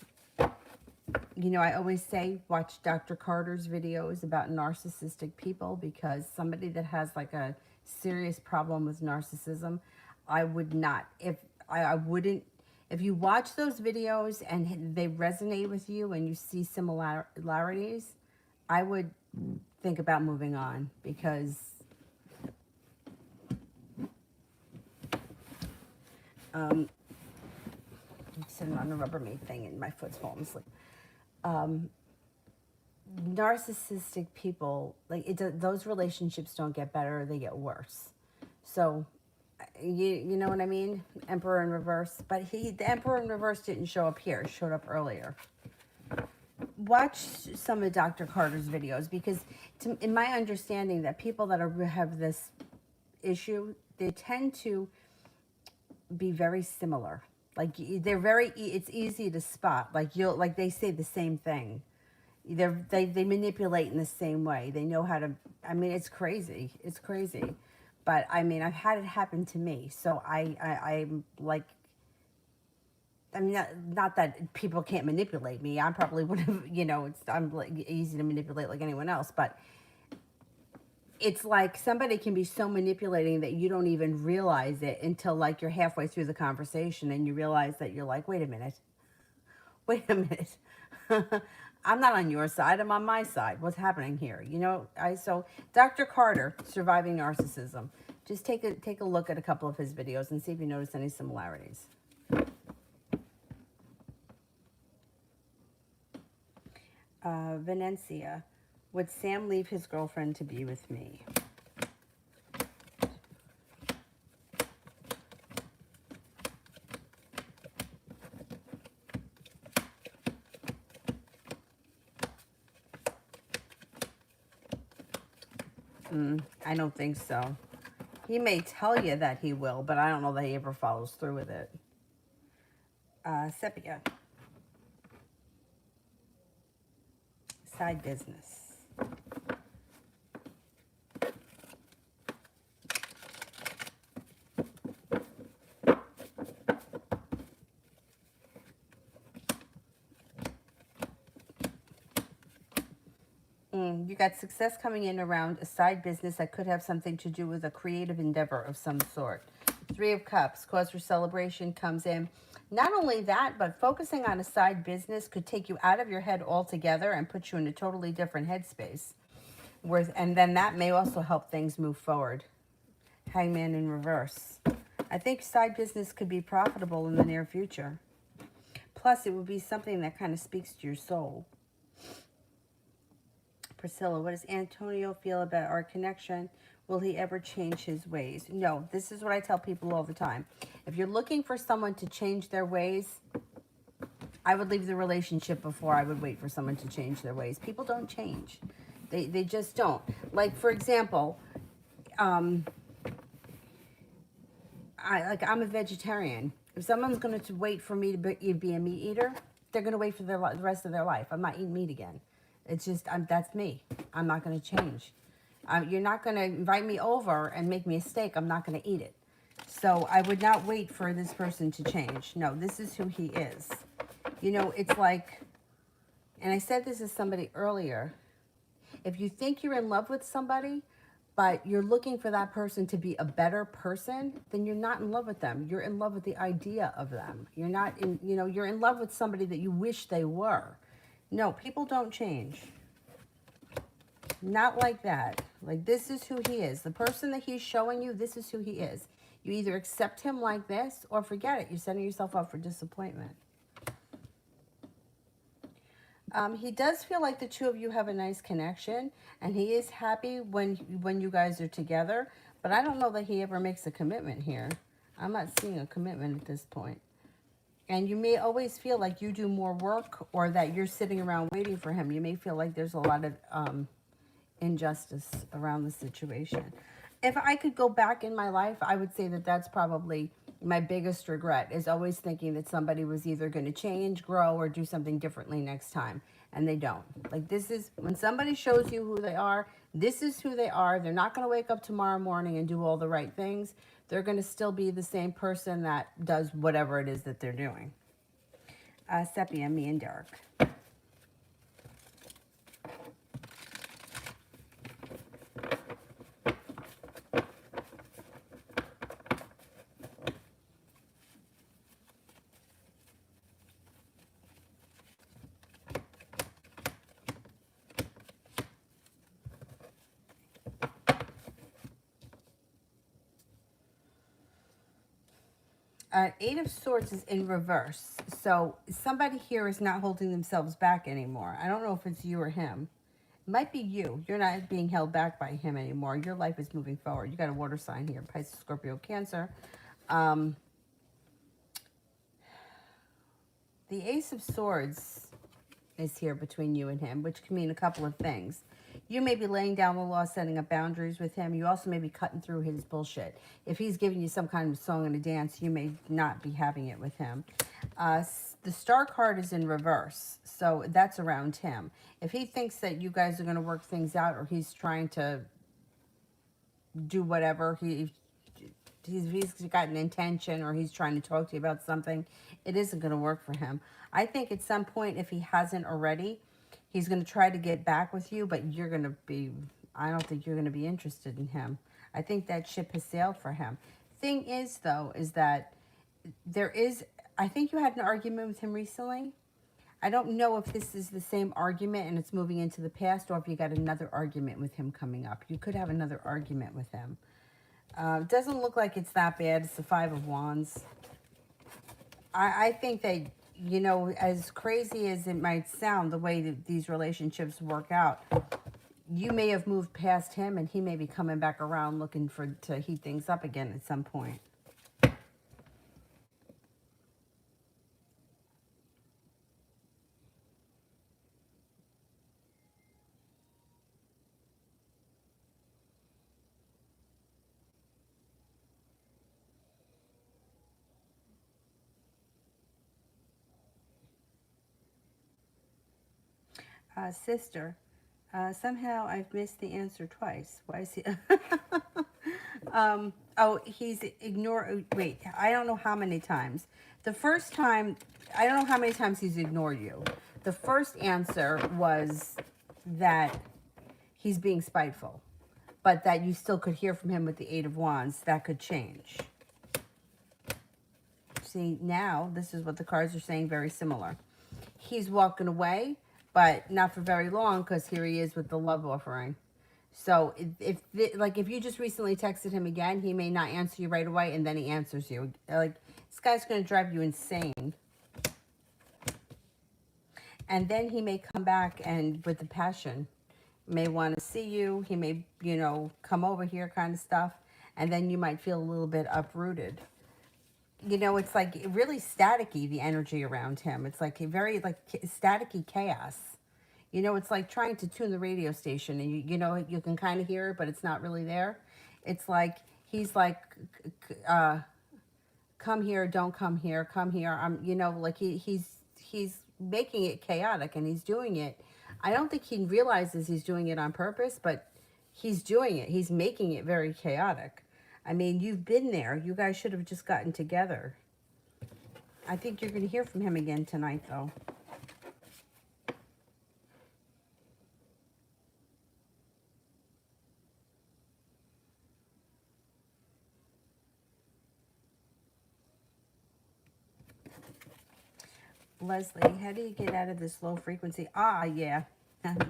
always say watch Dr. Carter's videos about narcissistic people, because somebody that has like a serious problem with narcissism, I would not, if I wouldn't, if you watch those videos and they resonate with you and you see similarities, I would think about moving on, because I'm sitting on a Rubbermaid thing and my foot's falling asleep. Narcissistic people, those relationships don't get better, they get worse. So you know what I mean? Emperor in reverse. But the Emperor in reverse didn't show up here, it showed up earlier. Watch some of Dr. Carter's videos, because in my understanding that people that have this issue, they tend to be very similar. Like they're it's easy to spot. Like they say the same thing. They manipulate in the same way. They know how to, I mean, it's crazy. It's crazy. But I mean, I've had it happen to me. So I'm like, I mean, not that people can't manipulate me. I probably would have, I'm like easy to manipulate like anyone else. But it's like somebody can be so manipulating that you don't even realize it until like you're halfway through the conversation and you realize that you're like, wait a minute. I'm not on your side. I'm on my side. What's happening here? You know, so Dr. Carter, Surviving Narcissism. Just take a look at a couple of his videos and see if you notice any similarities. Venencia, would Sam leave his girlfriend to be with me? I don't think so. He may tell you that he will, but I don't know that he ever follows through with it. Sepia. Side business. You got success coming in around a side business that could have something to do with a creative endeavor of some sort. Three of Cups, cause for celebration comes in. Not only that, but focusing on a side business could take you out of your head altogether and put you in a totally different headspace. And then that may also help things move forward. Hangman in reverse. I think side business could be profitable in the near future. Plus, it would be something that kind of speaks to your soul. Priscilla, what does Antonio feel about our connection? Will he ever change his ways? No, this is what I tell people all the time. If you're looking for someone to change their ways, I would leave the relationship before I would wait for someone to change their ways. People don't change. They just don't. Like, for example, I'm a vegetarian. If someone's going to wait for me to be a meat eater, they're going to wait for the rest of their life. I'm not eating meat again. It's just, that's me. I'm not going to change. You're not going to invite me over and make me a steak. I'm not going to eat it. So I would not wait for this person to change. No, this is who he is. You know, it's like, and I said this to somebody earlier, if you think you're in love with somebody, but you're looking for that person to be a better person, then you're not in love with them. You're in love with the idea of them. You're not in, you're in love with somebody that you wish they were. No, people don't change. Not like that. Like, this is who he is. The person that he's showing you, this is who he is. You either accept him like this or forget it. You're setting yourself up for disappointment. He does feel like the two of you have a nice connection, and he is happy when you guys are together, but I don't know that he ever makes a commitment here. I'm not seeing a commitment at this point. And you may always feel like you do more work, or that you're sitting around waiting for him. You may feel like there's a lot of injustice around the situation. If I could go back in my life, I would say that that's probably my biggest regret, is always thinking that somebody was either going to change, grow, or do something differently next time. And they don't. Like, this is, when somebody shows you who they are, this is who they are. They're not going to wake up tomorrow morning and do all the right things. They're going to still be the same person that does whatever it is that they're doing. Sepia, me and Derek. Eight of Swords is in reverse. So somebody here is not holding themselves back anymore. I don't know if it's you or him. It might be you. You're not being held back by him anymore. Your life is moving forward. You got a water sign here. Pisces, Scorpio, Cancer. The Ace of Swords is here between you and him, which can mean a couple of things. You may be laying down the law, setting up boundaries with him. You also may be cutting through his bullshit. If he's giving you some kind of song and a dance, you may not be having it with him. The Star card is in reverse, so that's around him. If he thinks that you guys are going to work things out, or he's trying to do whatever, he's got an intention, or he's trying to talk to you about something, it isn't going to work for him. I think at some point, if he hasn't already, he's going to try to get back with you, but you're going to be, I don't think you're going to be interested in him. I think that ship has sailed for him. Thing is, though, is that there is, I think you had an argument with him recently. I don't know if this is the same argument and it's moving into the past, or if you got another argument with him coming up. You could have another argument with him. It doesn't look like it's that bad. It's the Five of Wands. I think that, you know, as crazy as it might sound, the way that these relationships work out, you may have moved past him and he may be coming back around looking for to heat things up again at some point. Sister, somehow I've missed the answer twice. Why is he? Oh, he's ignored. Wait, I don't know how many times. The first time, I don't know how many times he's ignored you. The first answer was that he's being spiteful, but that you still could hear from him with the Eight of Wands. That could change. See, now this is what the cards are saying, very similar. He's walking away, but not for very long, because here he is with the love offering. So if you just recently texted him again, he may not answer you right away, and then he answers you. Like, this guy's going to drive you insane. And then he may come back and with the passion, may want to see you. He may, you know, come over here kind of stuff. And then you might feel a little bit uprooted. You know, it's like really staticky, the energy around him. It's like a very like staticky chaos. You know, it's like trying to tune the radio station and you know, you can kind of hear it, but it's not really there. It's like he's like, come here, don't come here, come here. You know, like he's making it chaotic and he's doing it. I don't think he realizes he's doing it on purpose, but he's doing it. He's making it very chaotic. I mean, you've been there. You guys should have just gotten together. I think you're going to hear from him again tonight, though. Leslie, how do you get out of this low frequency? Ah, yeah.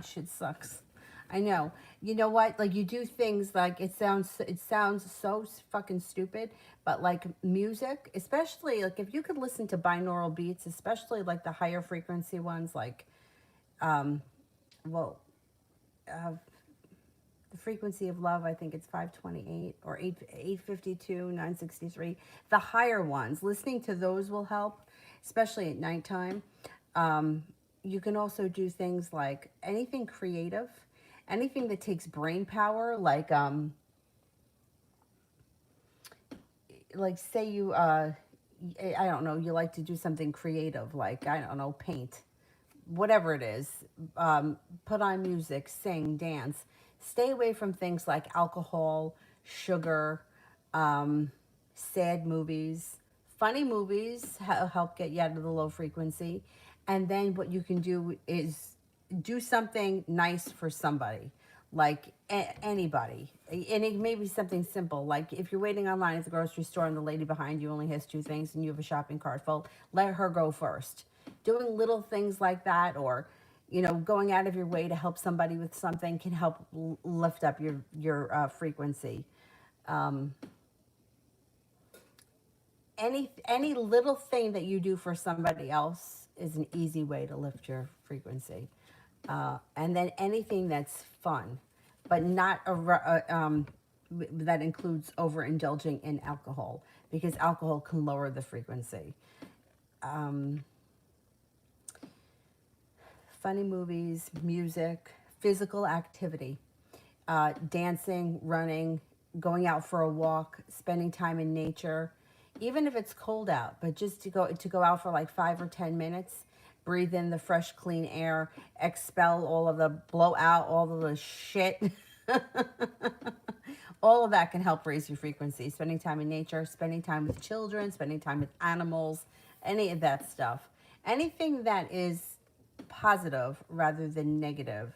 Shit sucks. I know. You know what? Like, you do things like it sounds so fucking stupid, but like music, especially like if you could listen to binaural beats, especially like the higher frequency ones, like um well, uh, the frequency of love, I think it's 528 or 852, 963. The higher ones, listening to those will help, especially at nighttime. Um, you can also do things like anything creative, anything that takes brain power, like say you I don't know, you like to do something creative, like I don't know, paint, whatever it is, put on music, sing, dance. Stay away from things like alcohol, sugar, um, sad movies. Funny movies help get you out of the low frequency. And then what you can do is do something nice for somebody, like anybody. And it may be something simple, like if you're waiting online at the grocery store and the lady behind you only has two things and you have a shopping cart full, let her go first. Doing little things like that, or you know, going out of your way to help somebody with something can help lift up your frequency. Um, any little thing that you do for somebody else is an easy way to lift your frequency. And then anything that's fun, but not that includes overindulging in alcohol, because alcohol can lower the frequency. Um, Funny movies, music, physical activity, dancing, running, going out for a walk, spending time in nature, even if it's cold out, but just to go out for like 5 or 10 minutes, breathe in the fresh, clean air, expel all of the blow out all of the shit. All of that can help raise your frequency. Spending time in nature, spending time with children, spending time with animals, any of that stuff. Anything that is positive rather than negative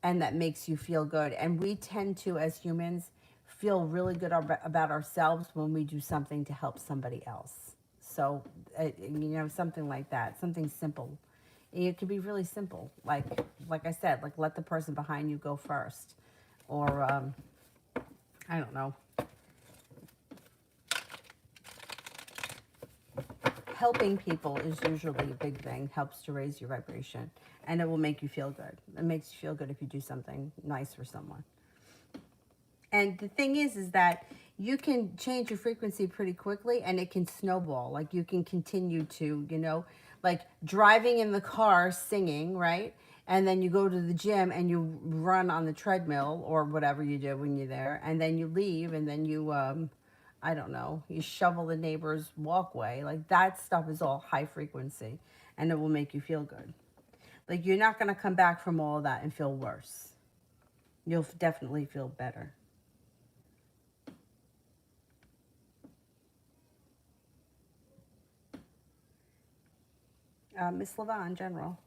and that makes you feel good. And we tend to, as humans, feel really good about ourselves when we do something to help somebody else. So, you know, something like that, something simple. It can be really simple. Like I said, like let the person behind you go first. Or, I don't know. Helping people is usually a big thing, helps to raise your vibration. And it will make you feel good. It makes you feel good if you do something nice for someone. And the thing is that you can change your frequency pretty quickly and it can snowball. Like you can continue to, like driving in the car singing, right? And then you go to the gym and you run on the treadmill or whatever you do when you're there. And then you leave and then you, I don't know, you shovel the neighbor's walkway. Like that stuff is all high frequency and it will make you feel good. Like you're not going to come back from all of that and feel worse. You'll definitely feel better. Miss Levon, General.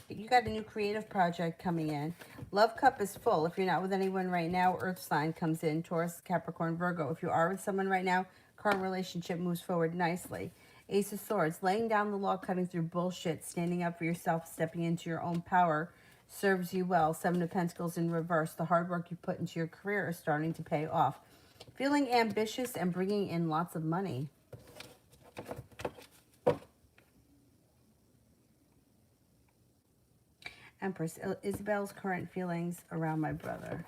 You got a new creative project coming in. Love cup is full. If you're not with anyone right now, Earth sign comes in. Taurus, Capricorn, Virgo. If you are with someone right now, current relationship moves forward nicely. Ace of Swords, laying down the law, cutting through bullshit, standing up for yourself, stepping into your own power serves you well. Seven of Pentacles in reverse. The hard work you put into your career is starting to pay off. Feeling ambitious and bringing in lots of money. Empress, Isabel's current feelings around my brother.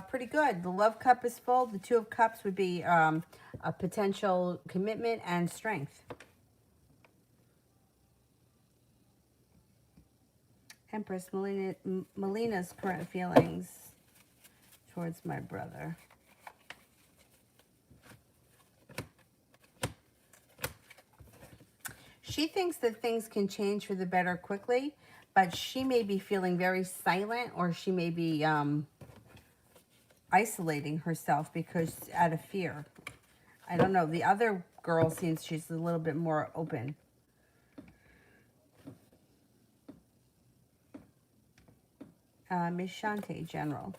Pretty good. The love cup is full. The two of cups would be a potential commitment and strength. Empress, Melina's current feelings towards my brother. She thinks that things can change for the better quickly, but she may be feeling very silent, or she may be isolating herself because out of fear. I don't know. The other girl seems she's a little bit more open. Miss Shante, General.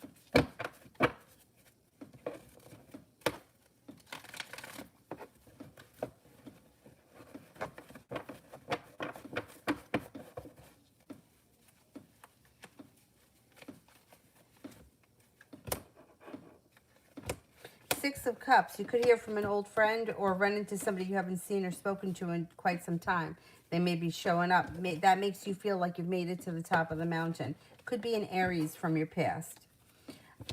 Six of Cups. You could hear from an old friend or run into somebody you haven't seen or spoken to in quite some time. They may be showing up. That makes you feel like you've made it to the top of the mountain. Could be an Aries from your past.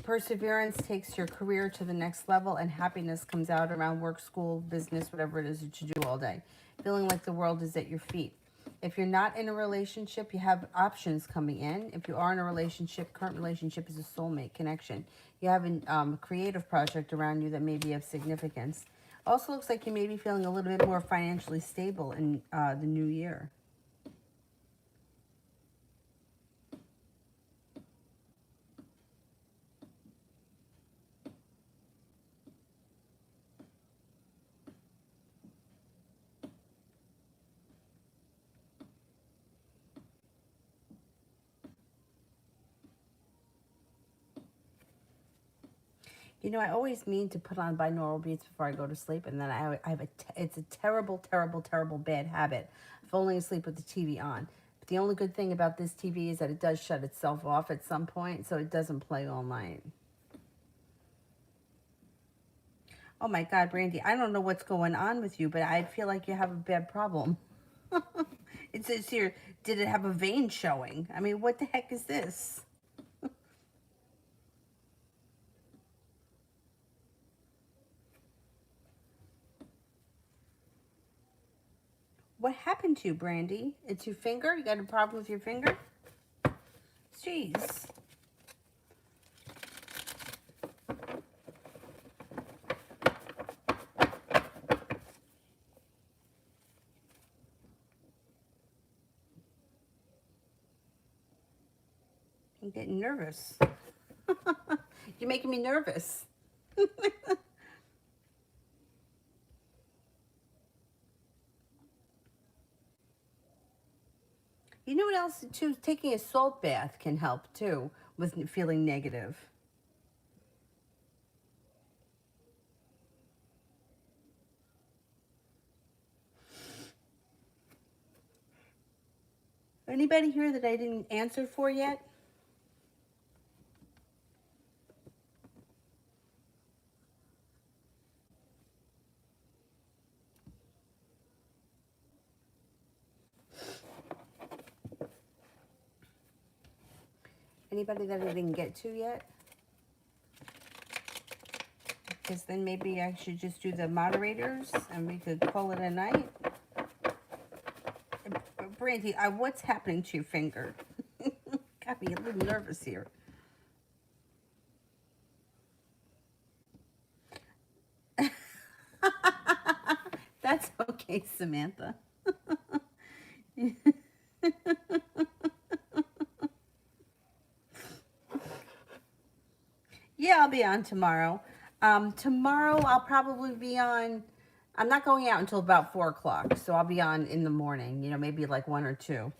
Perseverance takes your career to the next level, and happiness comes out around work, school, business, whatever it is that you do all day. Feeling like the world is at your feet. If you're not in a relationship, you have options coming in. If you are in a relationship, current relationship is a soulmate connection. You have a creative project around you that may be of significance. Also looks like you may be feeling a little bit more financially stable in the new year. You know, I always mean to put on binaural beats before I go to sleep, and then I have it's a terrible, terrible, terrible bad habit of falling asleep with the TV on. But the only good thing about this TV is that it does shut itself off at some point, so it doesn't play all night. Oh my God, Brandy, I don't know what's going on with you, but I feel like you have a bad problem. It says here, did it have a vein showing? I mean, what the heck is this? What happened to you, Brandy? It's your finger? You got a problem with your finger? Jeez. I'm getting nervous. You're making me nervous. You know what else too? Taking a salt bath can help too with feeling negative. Anybody here that I didn't answer for yet? Anybody that I didn't get to yet? Because then maybe I should just do the moderators and we could call it a night. Brandy, what's happening to your finger? Got me a little nervous here. That's okay, Samantha. Yeah, I'll be on tomorrow. Tomorrow I'll probably be on. I'm not going out until about 4 o'clock, so I'll be on in the morning. You know, maybe like 1 or 2.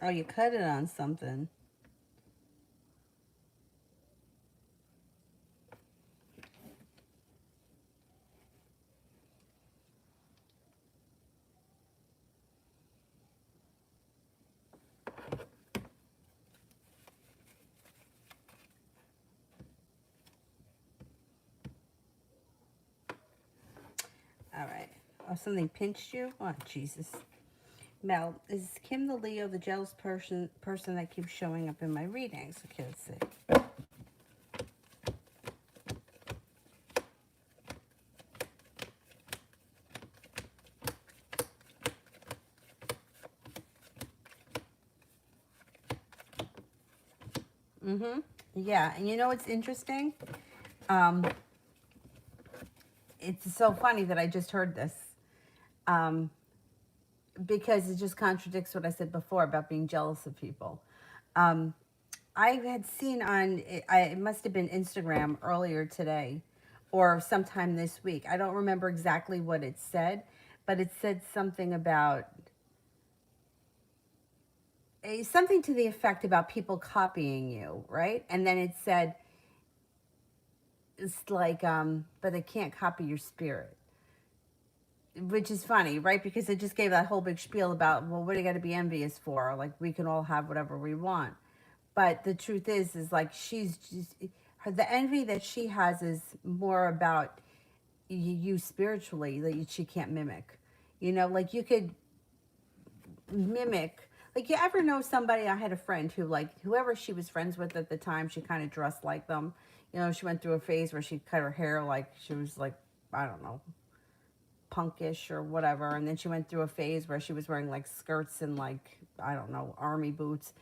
Oh, you cut it on something. All right. Oh, something pinched you? Oh, Jesus. Mel, is Kim the Leo, the jealous person that keeps showing up in my readings? Okay, let's see. Mm-hmm. Yeah, and you know what's interesting? Um, it's so funny that I just heard this. Um, because it just contradicts what I said before about being jealous of people. Um, I had seen on, it must have been Instagram earlier today or sometime this week. I don't remember exactly what it said, but it said something about, something to the effect about people copying you, right? And then it said, it's like, but they can't copy your spirit. Which is funny, right? Because it just gave that whole big spiel about, well, what do you got to be envious for? Like, we can all have whatever we want. But the truth is like she's just, the envy that she has is more about you spiritually that she can't mimic. You know, like you could mimic. Like, you ever know somebody? I had a friend who, like, whoever she was friends with at the time, she kind of dressed like them. You know, she went through a phase where she cut her hair like she was like, I don't know, punkish or whatever, and then she went through a phase where she was wearing like skirts and like, I don't know, army boots.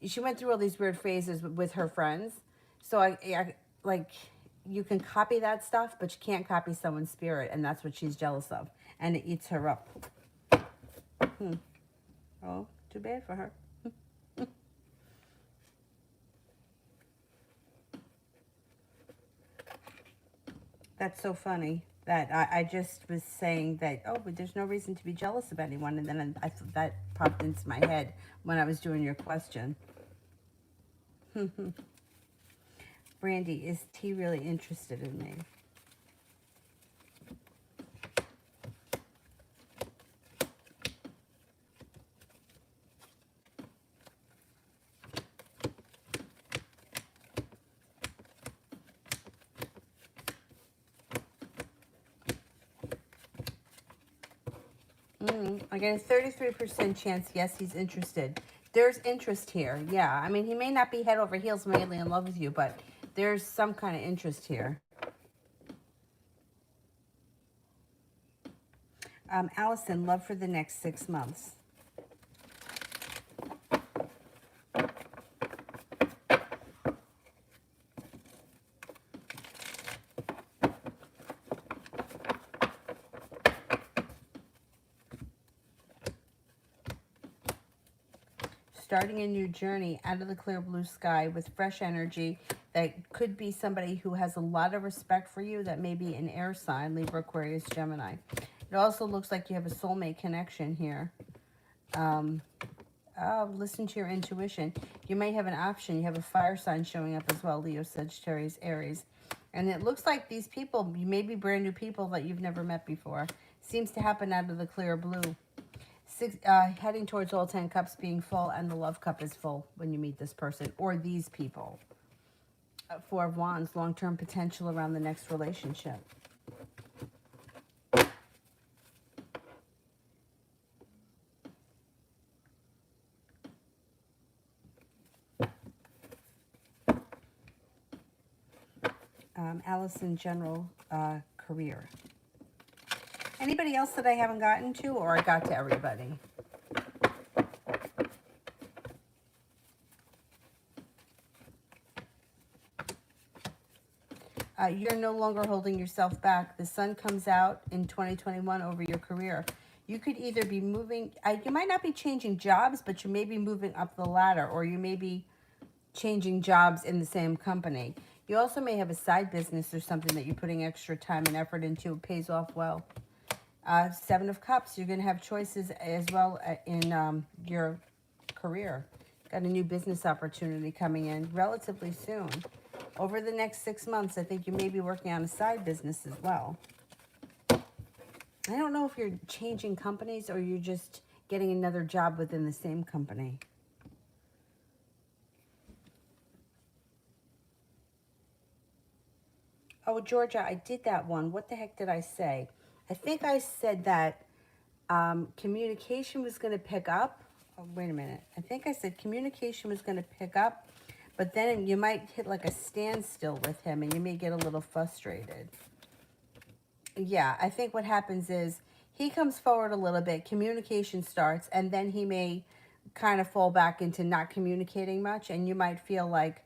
She went through all these weird phases with her friends. So I like, you can copy that stuff, but you can't copy someone's spirit, and that's what she's jealous of, and it eats her up. Hmm. Oh, too bad for her. That's so funny that I just was saying that, oh, but there's no reason to be jealous of anyone, and then that popped into my head when I was doing your question. Brandy, is T really interested in me? I get a 33% chance, yes, he's interested. There's interest here, yeah. I mean, he may not be head over heels madly in love with you, but there's some kind of interest here. Allison, love for the next 6 months. Starting a new journey out of the clear blue sky with fresh energy. That could be somebody who has a lot of respect for you. That may be an air sign, Libra, Aquarius, Gemini. It also looks like you have a soulmate connection here. Listen to your intuition. You may have an option. You have a fire sign showing up as well, Leo, Sagittarius, Aries. And it looks like these people, you may be brand new people that you've never met before. Seems to happen out of the clear blue. Heading towards all 10 cups being full, and the love cup is full when you meet this person or these people. Four of Wands, long-term potential around the next relationship. Allison, general career. Anybody else that I haven't gotten to, or I got to everybody? You're no longer holding yourself back. The sun comes out in 2021 over your career. You could either be moving, you might not be changing jobs, but you may be moving up the ladder, or you may be changing jobs in the same company. You also may have a side business or something that you're putting extra time and effort into. It pays off well. Seven of Cups, you're going to have choices as well in your career. Got a new business opportunity coming in relatively soon. Over the next 6 months, I think you may be working on a side business as well. I don't know if you're changing companies or you're just getting another job within the same company. Oh, Georgia, I did that one. What the heck did I say? I think I said that communication was going to pick up. Oh, wait a minute. I think I said communication was going to pick up, but then you might hit like a standstill with him and you may get a little frustrated. Yeah, I think what happens is he comes forward a little bit, communication starts, and then he may kind of fall back into not communicating much, and you might feel like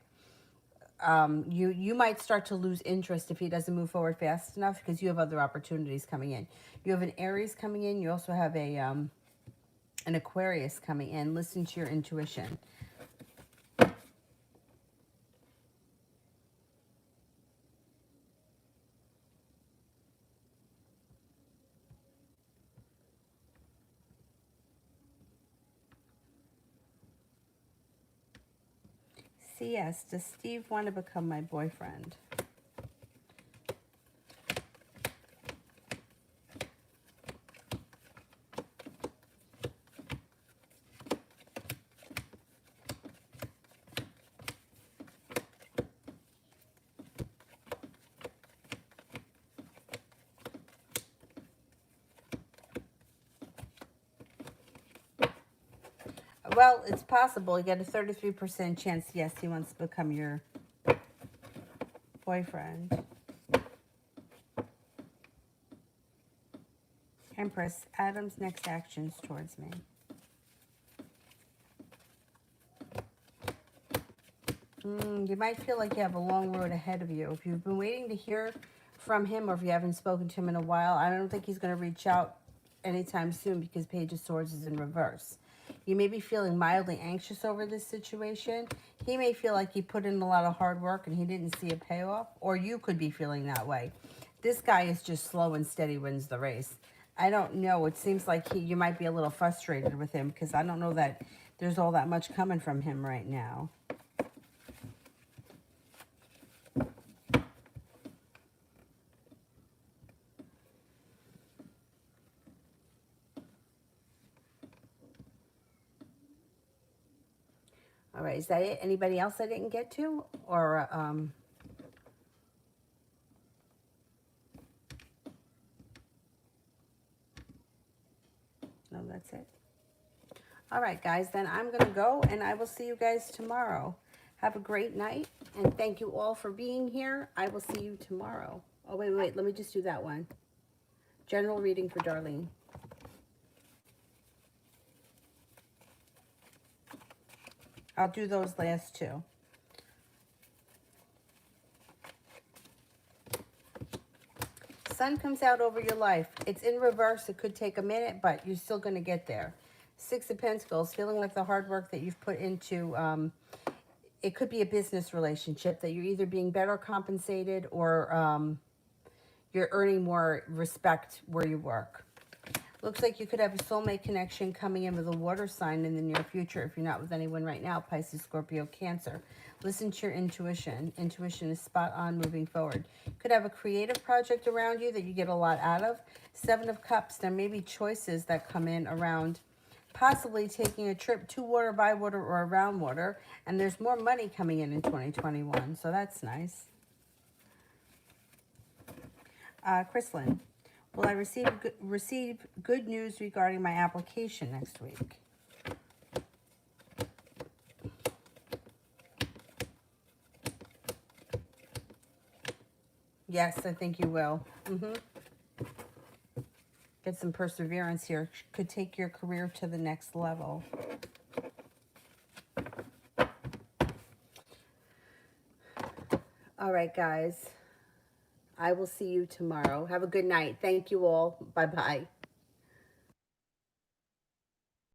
you might start to lose interest if he doesn't move forward fast enough because you have other opportunities coming in. You have an Aries coming in. You also have a an Aquarius coming in. Listen to your intuition. CS, does Steve want to become my boyfriend? Well, it's possible. You got a 33% chance, yes, he wants to become your boyfriend. Empress, Adam's next actions towards me. You might feel like you have a long road ahead of you. If you've been waiting to hear from him, or if you haven't spoken to him in a while, I don't think he's going to reach out anytime soon because Page of Swords is in reverse. You may be feeling mildly anxious over this situation. He may feel like he put in a lot of hard work and he didn't see a payoff, or you could be feeling that way. This guy is just slow and steady wins the race. I don't know. It seems like you might be a little frustrated with him because I don't know that there's all that much coming from him right now. All right, is that it? Anybody else I didn't get to? Or, no, that's it. All right, guys, then I'm going to go, and I will see you guys tomorrow. Have a great night, and thank you all for being here. I will see you tomorrow. Oh, wait, let me just do that one. General reading for Darlene. I'll do those last two. Sun comes out over your life. It's in reverse. It could take a minute, but you're still going to get there. Six of Pentacles, feeling like the hard work that you've put into, it could be a business relationship that you're either being better compensated or you're earning more respect where you work. Looks like you could have a soulmate connection coming in with a water sign in the near future if you're not with anyone right now, Pisces, Scorpio, Cancer. Listen to your intuition. Intuition is spot on moving forward. Could have a creative project around you that you get a lot out of. Seven of Cups. There may be choices that come in around possibly taking a trip to water, by water, or around water. And there's more money coming in 2021, so that's nice. Chrysalin. Will I receive good news regarding my application next week? Yes, I think you will. Get some perseverance here. Could take your career to the next level. All right, guys. I will see you tomorrow. Have a good night. Thank you all. Bye-bye.